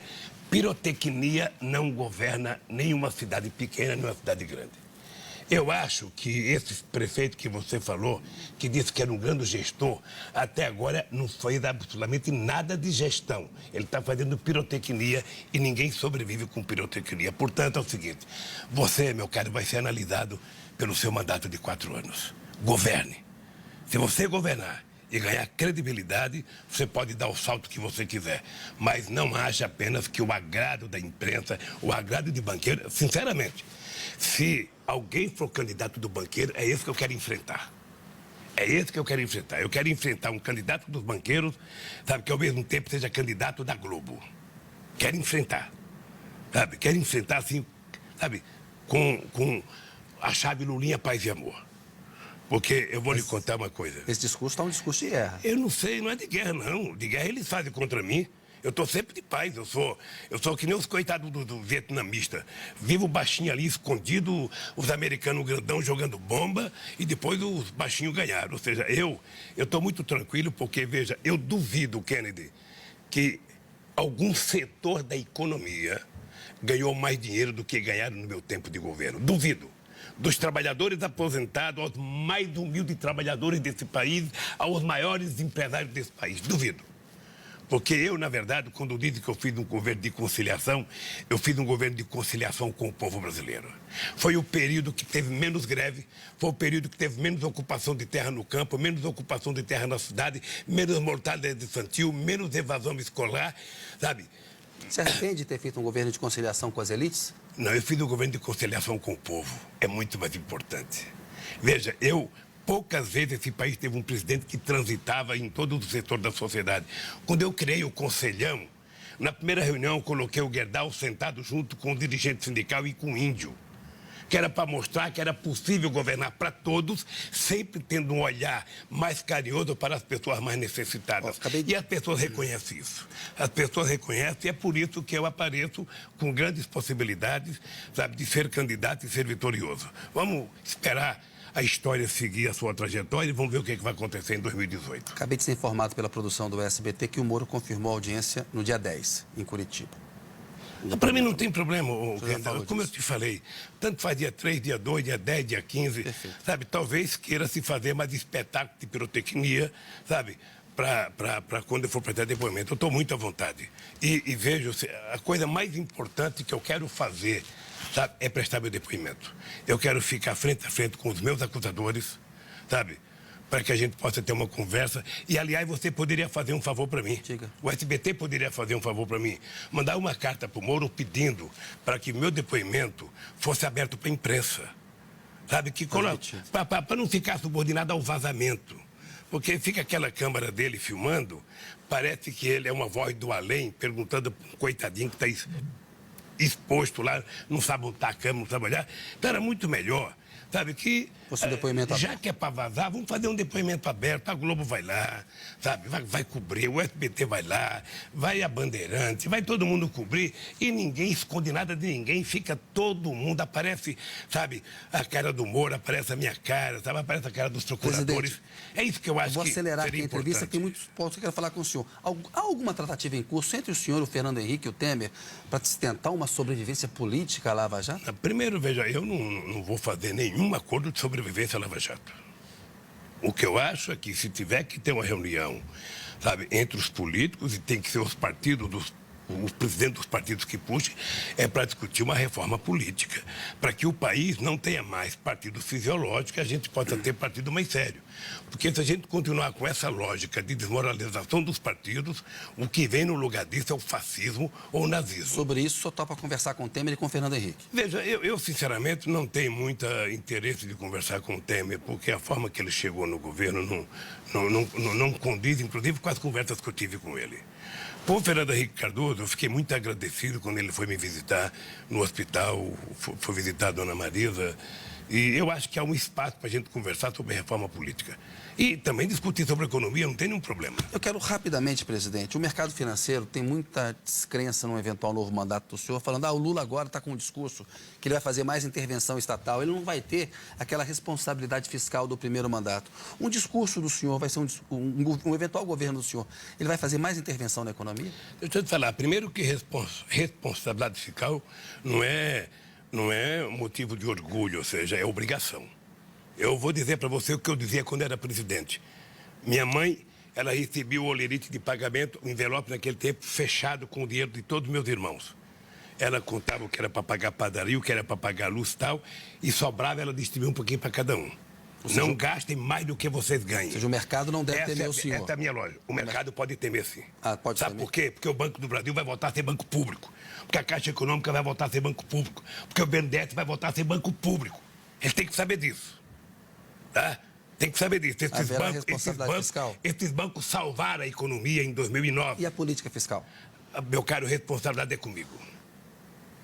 Speaker 2: Pirotecnia não governa nenhuma cidade pequena, nenhuma cidade grande. Eu acho que esse prefeito que você falou, que disse que era um grande gestor, até agora não fez absolutamente nada de gestão. Ele está fazendo pirotecnia e ninguém sobrevive com pirotecnia. Portanto, é o seguinte, você, meu caro, vai ser analisado pelo seu mandato de 4 anos. Governe. Se você governar e ganhar credibilidade, você pode dar o salto que você quiser. Mas não ache apenas que o agrado da imprensa, o agrado de banqueiro, sinceramente, se alguém for candidato do banqueiro, é esse que eu quero enfrentar. É esse que eu quero enfrentar. Eu quero enfrentar um candidato dos banqueiros, sabe, que ao mesmo tempo seja candidato da Globo. Quero enfrentar. Sabe? Quero enfrentar, assim, sabe, com a chave Lulinha, paz e amor. Porque eu vou lhe contar uma coisa.
Speaker 1: Esse discurso está um discurso de guerra.
Speaker 2: Eu não sei, não é de guerra, não. De guerra eles fazem contra mim. Eu estou sempre de paz. Eu sou que nem os coitados do vietnamista. Vivo baixinho ali, escondido, os americanos grandão jogando bomba e depois os baixinhos ganharam. Ou seja, eu estou muito tranquilo porque, veja, eu duvido, Kennedy, que algum setor da economia ganhou mais dinheiro do que ganharam no meu tempo de governo. Duvido. Dos trabalhadores aposentados aos mais humildes trabalhadores desse país, aos maiores empresários desse país. Duvido. Porque eu, na verdade, quando dizem que eu fiz um governo de conciliação, eu fiz um governo de conciliação com o povo brasileiro. Foi o período que teve menos greve, foi o período que teve menos ocupação de terra no campo, menos ocupação de terra na cidade, menos mortalidade infantil, menos evasão escolar, sabe?
Speaker 1: Você arrepende de ter feito um governo de conciliação com as elites?
Speaker 2: Não, eu fiz um governo de conciliação com o povo. É muito mais importante. Veja, poucas vezes esse país teve um presidente que transitava em todo o setor da sociedade. Quando eu criei o Conselhão, na primeira reunião eu coloquei o Gerdau sentado junto com o dirigente sindical e com o índio, que era para mostrar que era possível governar para todos, sempre tendo um olhar mais carinhoso para as pessoas mais necessitadas. E as pessoas reconhecem isso. As pessoas reconhecem e é por isso que eu apareço com grandes possibilidades, sabe, de ser candidato e ser vitorioso. Vamos esperar a história seguir a sua trajetória e vamos ver o que vai acontecer em 2018.
Speaker 1: Acabei de ser informado pela produção do SBT que o Moro confirmou a audiência no dia 10, em Curitiba.
Speaker 2: Para mim não tem problema, como eu
Speaker 1: disso.
Speaker 2: te falei, tanto faz dia 3, dia 2, dia 10, dia 15,
Speaker 1: Perfeito.
Speaker 2: sabe, talvez queira se fazer mais espetáculo de pirotecnia, sabe, para quando eu for prestar depoimento. Eu estou muito à vontade. E vejo, a coisa mais importante que eu quero fazer, sabe, é prestar meu depoimento. Eu quero ficar frente a frente com os meus acusadores, sabe, para que a gente possa ter uma conversa. E, aliás, você poderia fazer um favor para mim.
Speaker 1: Diga.
Speaker 2: O SBT poderia fazer um favor para mim. Mandar uma carta para o Moro pedindo para que meu depoimento fosse aberto para a imprensa. Sabe? Para não ficar subordinado ao vazamento. Porque fica aquela câmera dele filmando, parece que ele é uma voz do além, perguntando para um coitadinho que está exposto lá, não sabe botar a câmera, não sabe olhar. Então era muito melhor. Sabe, que
Speaker 1: depoimento
Speaker 2: já que é para vazar, vamos fazer um depoimento aberto. A Globo vai lá, sabe, vai cobrir, o SBT vai lá, vai a Bandeirante, vai todo mundo cobrir e ninguém esconde nada de ninguém, fica todo mundo, aparece, sabe, a cara do Moro, aparece a minha cara, sabe, aparece a cara dos procuradores. É isso que eu acho que
Speaker 1: vou acelerar
Speaker 2: seria
Speaker 1: aqui a entrevista,
Speaker 2: importante.
Speaker 1: tem muitos pontos que eu quero falar com o senhor. Há alguma tratativa em curso entre o senhor, o Fernando Henrique e o Temer para se tentar uma sobrevivência política à Lava Jato?
Speaker 2: Primeiro, veja, eu não vou fazer nenhum acordo de sobrevivência à Lava Jato. O que eu acho é que se tiver que ter uma reunião, sabe, entre os políticos, e tem que ser os partidos dos os presidentes dos partidos que puxem, é para discutir uma reforma política, para que o país não tenha mais partidos fisiológicos, a gente possa ter partido mais sério. Porque se a gente continuar com essa lógica de desmoralização dos partidos, o que vem no lugar disso é o fascismo ou o nazismo.
Speaker 1: Sobre isso, o senhor topa conversar com o Temer e com o Fernando Henrique?
Speaker 2: Veja, eu sinceramente não tenho muito interesse de conversar com o Temer, porque a forma que ele chegou no governo não condiz, inclusive, com as conversas que eu tive com ele. Por Fernando Henrique Cardoso, eu fiquei muito agradecido quando ele foi me visitar no hospital, foi visitar a dona Marisa, e eu acho que há um espaço para a gente conversar sobre reforma política. E também discutir sobre economia, não tem nenhum problema.
Speaker 1: Eu quero rapidamente, presidente, o mercado financeiro tem muita descrença num eventual novo mandato do senhor, falando, o Lula agora está com um discurso que ele vai fazer mais intervenção estatal, ele não vai ter aquela responsabilidade fiscal do primeiro mandato. Um discurso do senhor vai ser um eventual governo do senhor, ele vai fazer mais intervenção na economia?
Speaker 2: Deixa eu te falar, primeiro que responsabilidade fiscal não é motivo de orgulho, ou seja, é obrigação. Eu vou dizer para você o que eu dizia quando era presidente. Minha mãe, ela recebia o olerite de pagamento, um envelope naquele tempo, fechado com o dinheiro de todos os meus irmãos. Ela contava o que era para pagar padaria, o que era para pagar luz e tal, e sobrava, ela distribuía um pouquinho para cada um. Não gastem mais do que vocês ganham.
Speaker 1: Ou seja, o mercado não deve temer o senhor.
Speaker 2: Essa é a minha lógica. O mercado pode temer, sim.
Speaker 1: Pode
Speaker 2: Sabe
Speaker 1: temer.
Speaker 2: por quê? Porque o Banco do Brasil vai voltar a ser banco público. Porque a Caixa Econômica vai voltar a ser banco público. Porque o BNDES vai voltar a ser banco público. Eles têm que saber disso. Tá? Tem que saber disso. Esses bancos salvaram a economia em 2009.
Speaker 1: E a política fiscal?
Speaker 2: Meu caro, a responsabilidade é comigo.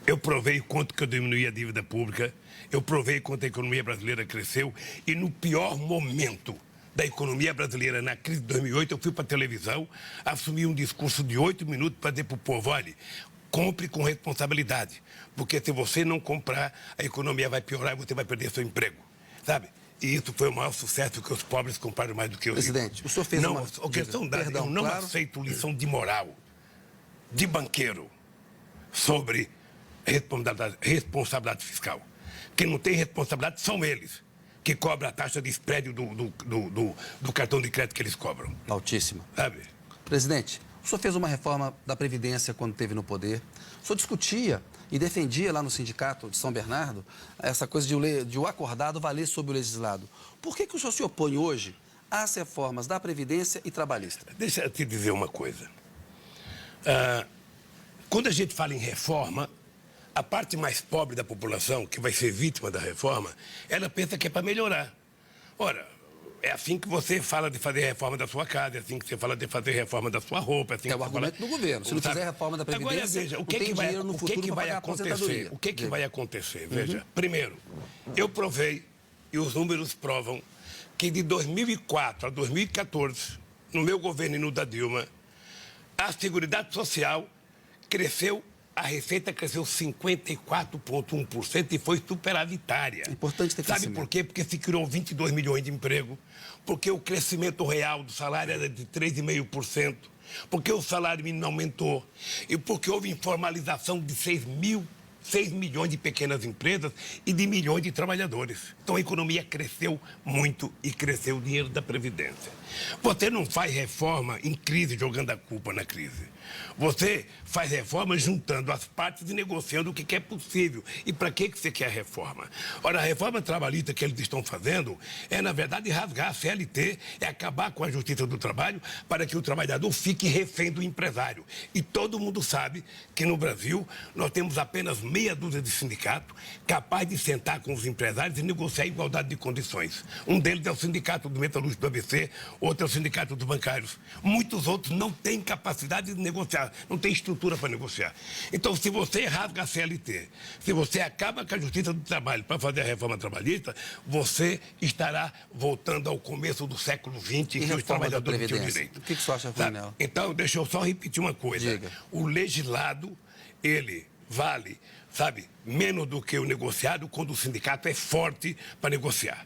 Speaker 2: Eu provei quanto que eu diminuí a dívida pública, eu provei quanto a economia brasileira cresceu, e no pior momento da economia brasileira, na crise de 2008, eu fui para a televisão, assumi um discurso de 8 minutos para dizer para o povo, olha, compre com responsabilidade, porque se você não comprar, a economia vai piorar e você vai perder seu emprego, sabe? E isso foi o maior sucesso, que os pobres compraram mais do que os ricos.
Speaker 1: Presidente, o senhor fez uma...
Speaker 2: A questão da... Eu não aceito lição de moral de banqueiro sobre responsabilidade fiscal. Quem não tem responsabilidade são eles, que cobram a taxa de spread do cartão de crédito que eles cobram.
Speaker 1: Altíssima.
Speaker 2: Sabe?
Speaker 1: Presidente, o senhor fez uma reforma da Previdência quando esteve no poder. O senhor discutia e defendia lá no sindicato de São Bernardo essa coisa de o acordado valer sobre o legislado. Por que o senhor se opõe hoje às reformas da Previdência e trabalhista?
Speaker 2: Deixa eu te dizer uma coisa. Quando a gente fala em reforma, a parte mais pobre da população, que vai ser vítima da reforma, ela pensa que é para melhorar. Ora, é assim que você fala de fazer reforma da sua casa, é assim que você fala de fazer reforma da sua roupa. É assim
Speaker 1: que é o argumento do governo. Se não fizer reforma da Previdência,
Speaker 2: agora, veja, o que vai acontecer? O que vai acontecer? Veja, primeiro, eu provei, e os números provam, que de 2004 a 2014, no meu governo e no da Dilma, a Seguridade Social cresceu, a receita cresceu 54,1% e foi superavitária.
Speaker 1: É importante ter crescimento.
Speaker 2: Sabe por quê? Porque se criou 22 milhões de empregos, porque o crescimento real do salário era de 3,5%, porque o salário mínimo aumentou e porque houve informalização de 6 milhões de pequenas empresas e de milhões de trabalhadores. Então a economia cresceu muito e cresceu o dinheiro da Previdência. Você não faz reforma em crise jogando a culpa na crise. Você faz reforma juntando as partes e negociando o que é possível. E para que você quer a reforma? Ora, a reforma trabalhista que eles estão fazendo é, na verdade, rasgar a CLT, é acabar com a justiça do trabalho para que o trabalhador fique refém do empresário. E todo mundo sabe que no Brasil nós temos apenas meia dúzia de sindicatos capazes de sentar com os empresários e negociar a igualdade de condições. Um deles é o sindicato do metalúrgico do ABC, outro é o sindicato dos bancários. Muitos outros não têm capacidade de negociar, não têm estrutura para negociar. Então, se você rasga a CLT, se você acaba com a justiça do trabalho para fazer a reforma trabalhista, você estará voltando ao começo do século XX, em que os trabalhadores não tinham direito.
Speaker 1: O que o senhor acha, Coronel?
Speaker 2: Então, deixa eu só repetir uma coisa.
Speaker 1: Diga.
Speaker 2: O legislado, ele vale, sabe, menos do que o negociado quando o sindicato é forte para negociar.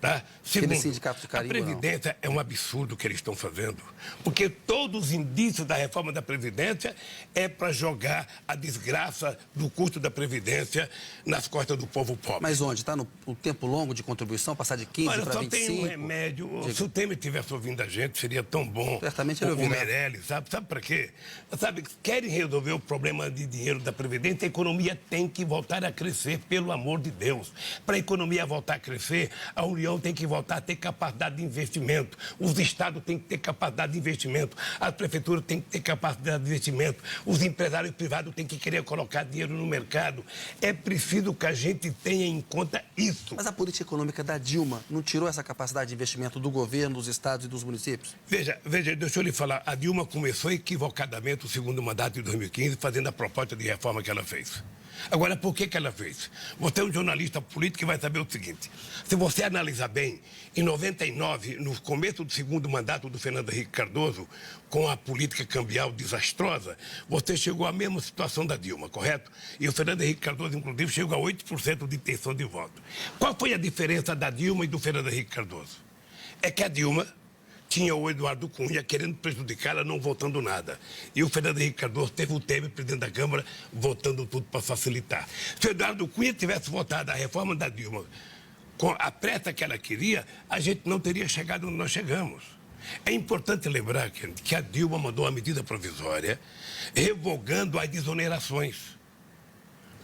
Speaker 2: Tá?
Speaker 1: Aquele
Speaker 2: Segundo,
Speaker 1: sindicato de carimbo,
Speaker 2: a Previdência é um absurdo que eles estão fazendo, porque todos os indícios da reforma da Previdência é para jogar a desgraça do custo da Previdência nas costas do povo pobre.
Speaker 1: Mas onde? Está no tempo longo de contribuição, passar de 15
Speaker 2: Olha,
Speaker 1: para
Speaker 2: só
Speaker 1: 25?
Speaker 2: tem um remédio. Se o Temer tivesse ouvindo a gente, seria tão bom.
Speaker 1: Certamente ele
Speaker 2: o
Speaker 1: ouvirá.
Speaker 2: Meirelles, sabe? Sabe para quê? Sabe, querem resolver o problema de dinheiro da Previdência, a economia tem que voltar a crescer, pelo amor de Deus. Para a economia voltar a crescer, a União tem que voltar a ter capacidade de investimento. Os estados têm que ter capacidade de investimento. As prefeituras têm que ter capacidade de investimento. Os empresários privados têm que querer colocar dinheiro no mercado. É preciso que a gente tenha em conta isso.
Speaker 1: Mas a política econômica da Dilma não tirou essa capacidade de investimento do governo, dos estados e dos municípios?
Speaker 2: Veja, deixa eu lhe falar. A Dilma começou equivocadamente o segundo mandato de 2015, fazendo a proposta de reforma que ela fez. Agora, por que ela fez? Você é um jornalista político que vai saber o seguinte. Se você analisar bem, em 99, no começo do segundo mandato do Fernando Henrique Cardoso, com a política cambial desastrosa, você chegou à mesma situação da Dilma, correto? E o Fernando Henrique Cardoso, inclusive, chegou a 8% de intenção de voto. Qual foi a diferença da Dilma e do Fernando Henrique Cardoso? É que a Dilma tinha o Eduardo Cunha querendo prejudicá-la, não votando nada. E o Fernando Henrique Cardoso teve o Temer, presidente da Câmara, votando tudo para facilitar. Se o Eduardo Cunha tivesse votado a reforma da Dilma com a pressa que ela queria, a gente não teria chegado onde nós chegamos. É importante lembrar que a Dilma mandou uma medida provisória revogando as desonerações.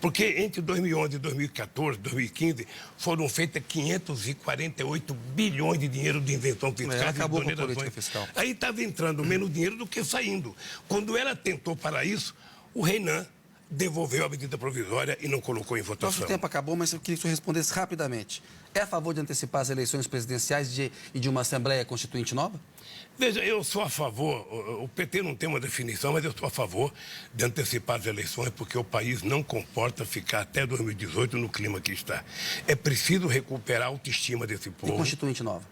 Speaker 2: Porque entre 2011, 2014, 2015, foram feitas 548 bilhões de dinheiro de invenção fiscal.
Speaker 1: Acabou com a política fiscal.
Speaker 2: Aí estava entrando menos dinheiro do que saindo. Quando ela tentou para isso, o Renan devolveu a medida provisória e não colocou em votação.
Speaker 1: Nosso tempo acabou, mas eu queria que o senhor respondesse rapidamente. É a favor de antecipar as eleições presidenciais e de uma Assembleia Constituinte nova?
Speaker 2: Veja, eu sou a favor, o PT não tem uma definição, mas eu sou a favor de antecipar as eleições, porque o país não comporta ficar até 2018 no clima que está. É preciso recuperar a autoestima desse povo.
Speaker 1: E Constituinte nova?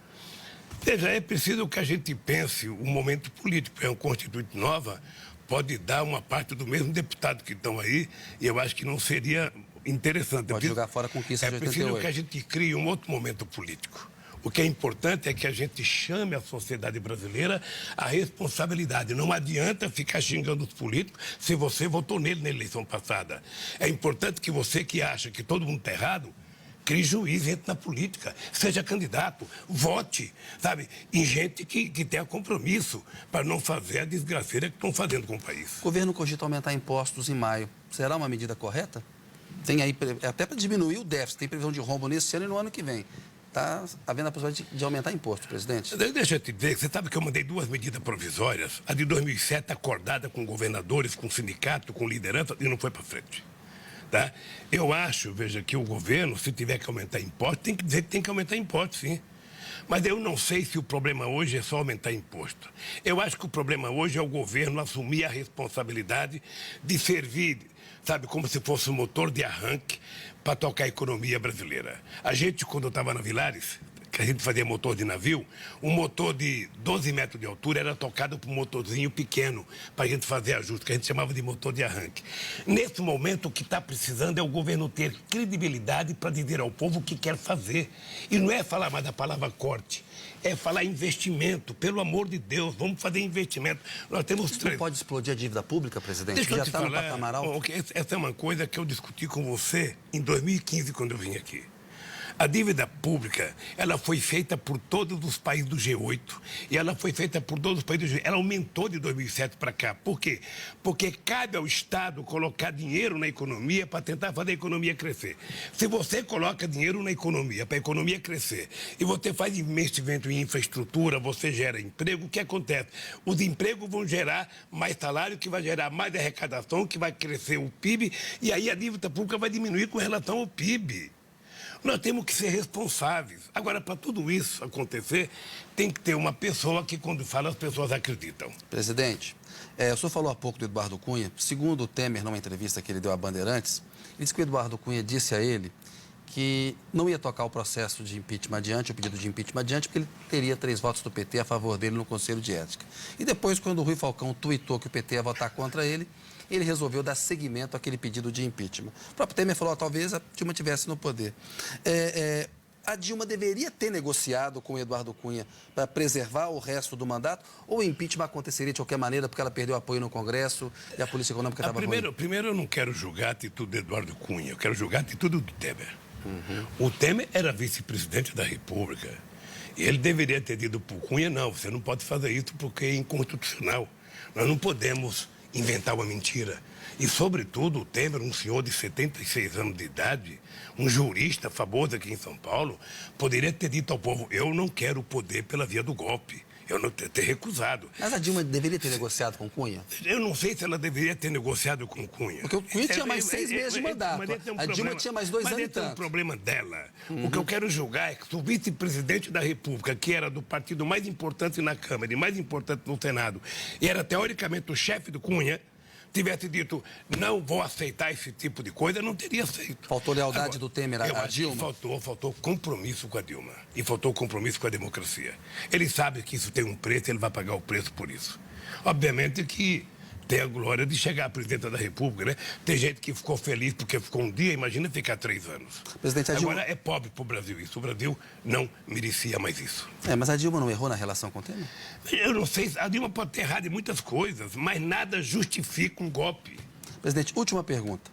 Speaker 2: Veja, é preciso que a gente pense o momento político, porque uma Constituinte nova pode dar uma parte do mesmo deputado que estão aí, e eu acho que não seria interessante.
Speaker 1: Pode jogar fora a conquista de 88.
Speaker 2: É preciso que a gente crie um outro momento político. O que é importante é que a gente chame a sociedade brasileira à responsabilidade. Não adianta ficar xingando os políticos se você votou nele na eleição passada. É importante que você que acha que todo mundo está errado, crie juízo, entre na política, seja candidato, vote, sabe, em gente que tenha compromisso para não fazer a desgraceira que estão fazendo com o país.
Speaker 1: O governo cogita aumentar impostos em maio. Será uma medida correta? Tem aí, até para diminuir o déficit, tem previsão de rombo nesse ano e no ano que vem. Está havendo a possibilidade de aumentar imposto, presidente?
Speaker 2: Deixa eu te dizer, você sabe que eu mandei 2 medidas provisórias, a de 2007 acordada com governadores, com sindicato, com liderança, e não foi para frente. Tá? Eu acho, veja, que o governo, se tiver que aumentar imposto, tem que dizer que tem que aumentar imposto, sim. Mas eu não sei se o problema hoje é só aumentar imposto. Eu acho que o problema hoje é o governo assumir a responsabilidade de servir, sabe, como se fosse um motor de arranque para tocar a economia brasileira. A gente, quando eu estava na Vilares, que a gente fazia motor de navio, um motor de 12 metros de altura era tocado por um motorzinho pequeno, para a gente fazer ajuste, que a gente chamava de motor de arranque. Nesse momento, o que está precisando é o governo ter credibilidade para dizer ao povo o que quer fazer. E não é falar mais da palavra corte, é falar investimento. Pelo amor de Deus, vamos fazer investimento. Nós temos
Speaker 1: Isso não pode explodir a dívida pública, presidente?
Speaker 2: Deixa eu
Speaker 1: já
Speaker 2: te
Speaker 1: está no patamar alto?
Speaker 2: Essa é uma coisa que eu discuti com você em 2015, quando eu vim aqui. A dívida pública, ela foi feita por todos os países do G8 e ela foi feita por todos os países do G8. Ela aumentou de 2007 para cá. Por quê? Porque cabe ao Estado colocar dinheiro na economia para tentar fazer a economia crescer. Se você coloca dinheiro na economia para a economia crescer e você faz investimento em infraestrutura, você gera emprego, o que acontece? Os empregos vão gerar mais salário, que vai gerar mais arrecadação, que vai crescer o PIB e aí a dívida pública vai diminuir com relação ao PIB. Nós temos que ser responsáveis. Agora, para tudo isso acontecer, tem que ter uma pessoa que, quando fala, as pessoas acreditam.
Speaker 1: Presidente, o senhor falou há pouco do Eduardo Cunha. Segundo o Temer, numa entrevista que ele deu a Bandeirantes, ele disse que o Eduardo Cunha disse a ele que não ia tocar o processo de impeachment adiante, o pedido de impeachment adiante, porque ele teria 3 votos do PT a favor dele no Conselho de Ética. E depois, quando o Rui Falcão tuitou que o PT ia votar contra ele resolveu dar seguimento àquele pedido de impeachment. O próprio Temer falou, talvez a Dilma estivesse no poder. a Dilma deveria ter negociado com o Eduardo Cunha para preservar o resto do mandato? Ou o impeachment aconteceria de qualquer maneira porque ela perdeu apoio no Congresso e a polícia econômica estava ruim?
Speaker 2: Primeiro, eu não quero julgar a atitude do Eduardo Cunha, eu quero julgar a atitude do Temer. O Temer era vice-presidente da República. E ele deveria ter dito para o Cunha, não, você não pode fazer isso porque é inconstitucional. Nós não podemos inventar uma mentira. E, sobretudo, o Temer, um senhor de 76 anos de idade, um jurista famoso aqui em São Paulo, poderia ter dito ao povo, eu não quero o poder pela via do golpe. Eu não ter recusado.
Speaker 1: Mas a Dilma deveria ter negociado com o Cunha?
Speaker 2: Eu não sei se ela deveria ter negociado com o Cunha.
Speaker 1: Porque o Cunha tinha mais 6 meses de mandato. A Dilma tinha mais 2 anos e tanto.
Speaker 2: Mas um problema dela. O que eu quero julgar é que o vice-presidente da República, que era do partido mais importante na Câmara e mais importante no Senado, e era teoricamente o chefe do Cunha, tivesse dito, não vou aceitar esse tipo de coisa, não teria aceito.
Speaker 1: Faltou lealdade do Temer à Dilma?
Speaker 2: Faltou compromisso com a Dilma. E faltou compromisso com a democracia. Ele sabe que isso tem um preço, ele vai pagar o preço por isso. Obviamente que tem a glória de chegar à presidenta da República, né? Tem gente que ficou feliz porque ficou um dia, imagina ficar 3 anos.
Speaker 1: Presidente,
Speaker 2: Agora é pobre para o Brasil isso. O Brasil não merecia mais isso.
Speaker 1: Mas a Dilma não errou na relação com o Temer?
Speaker 2: Eu não sei, a Dilma pode ter errado em muitas coisas, mas nada justifica um golpe.
Speaker 1: Presidente, última pergunta.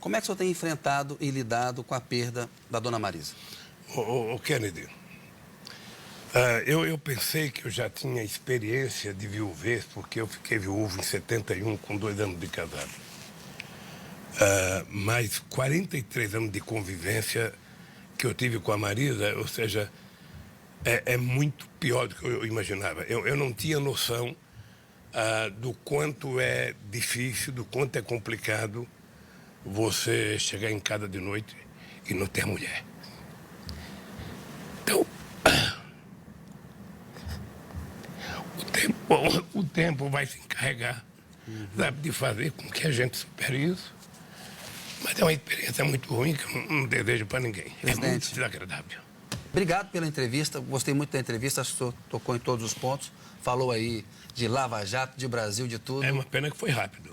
Speaker 1: Como é que o senhor tem enfrentado e lidado com a perda da dona Marisa?
Speaker 2: Kennedy, eu pensei que eu já tinha experiência de viuvez, porque eu fiquei viúvo em 71, com 2 anos de casado. Mas 43 anos de convivência que eu tive com a Marisa, ou seja, é muito pior do que eu imaginava. Eu não tinha noção do quanto é difícil, do quanto é complicado você chegar em casa de noite e não ter mulher. Então, o tempo vai se encarregar, sabe, de fazer com que a gente supere isso. Mas é uma experiência muito ruim que eu não desejo para ninguém.
Speaker 1: Presidente,
Speaker 2: é muito desagradável.
Speaker 1: Obrigado pela entrevista. Gostei muito da entrevista. Acho que o senhor tocou em todos os pontos. Falou aí de Lava Jato, de Brasil, de tudo.
Speaker 2: É uma pena que foi rápido.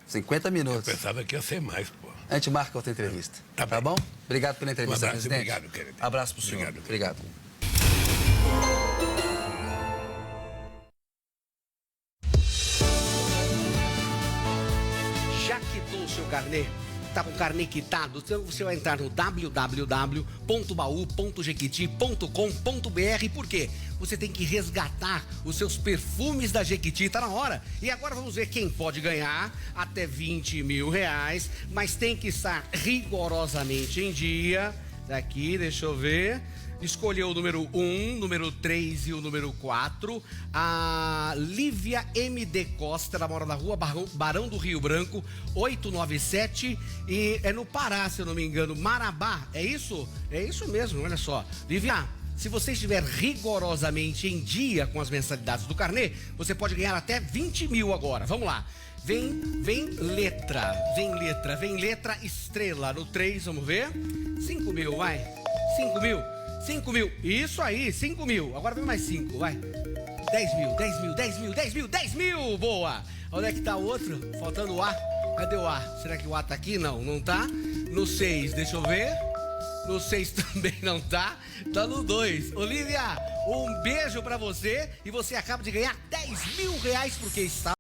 Speaker 1: 50 minutos.
Speaker 2: Eu pensava que ia ser mais, pô.
Speaker 1: A gente marca outra entrevista.
Speaker 2: Tá
Speaker 1: bom? Obrigado pela entrevista,
Speaker 2: abraço,
Speaker 1: presidente.
Speaker 2: obrigado, querido.
Speaker 1: Abraço pro senhor. Obrigado.
Speaker 3: Já quitou o seu carnê? Tá com o carnê quitado? Então você vai entrar no www.baú.jequiti.com.br. Por quê? Você tem que resgatar os seus perfumes da Jequiti, tá na hora. E agora vamos ver quem pode ganhar até 20 mil reais, mas tem que estar rigorosamente em dia. Daqui, deixa eu ver. Escolheu o número 1, número 3 e o número 4. A Lívia MD Costa, ela mora na rua Barão do Rio Branco, 897. E é no Pará, se eu não me engano, Marabá. É isso? É isso mesmo, olha só. Lívia, se você estiver rigorosamente em dia com as mensalidades do carnê, você pode ganhar até 20 mil agora. Vamos lá. Vem letra estrela no 3, vamos ver. 5 mil, vai. 5 mil. 5 mil, isso aí, 5 mil. Agora vem mais 5, vai. 10 mil, 10 mil, 10 mil, 10 mil, 10 mil, boa. Onde é que tá o outro? Faltando o A. Cadê o A? Será que o A tá aqui? Não, não tá. No 6, deixa eu ver. No 6 também não tá. Tá no 2. Olivia, um beijo pra você. E você acaba de ganhar 10 mil reais porque está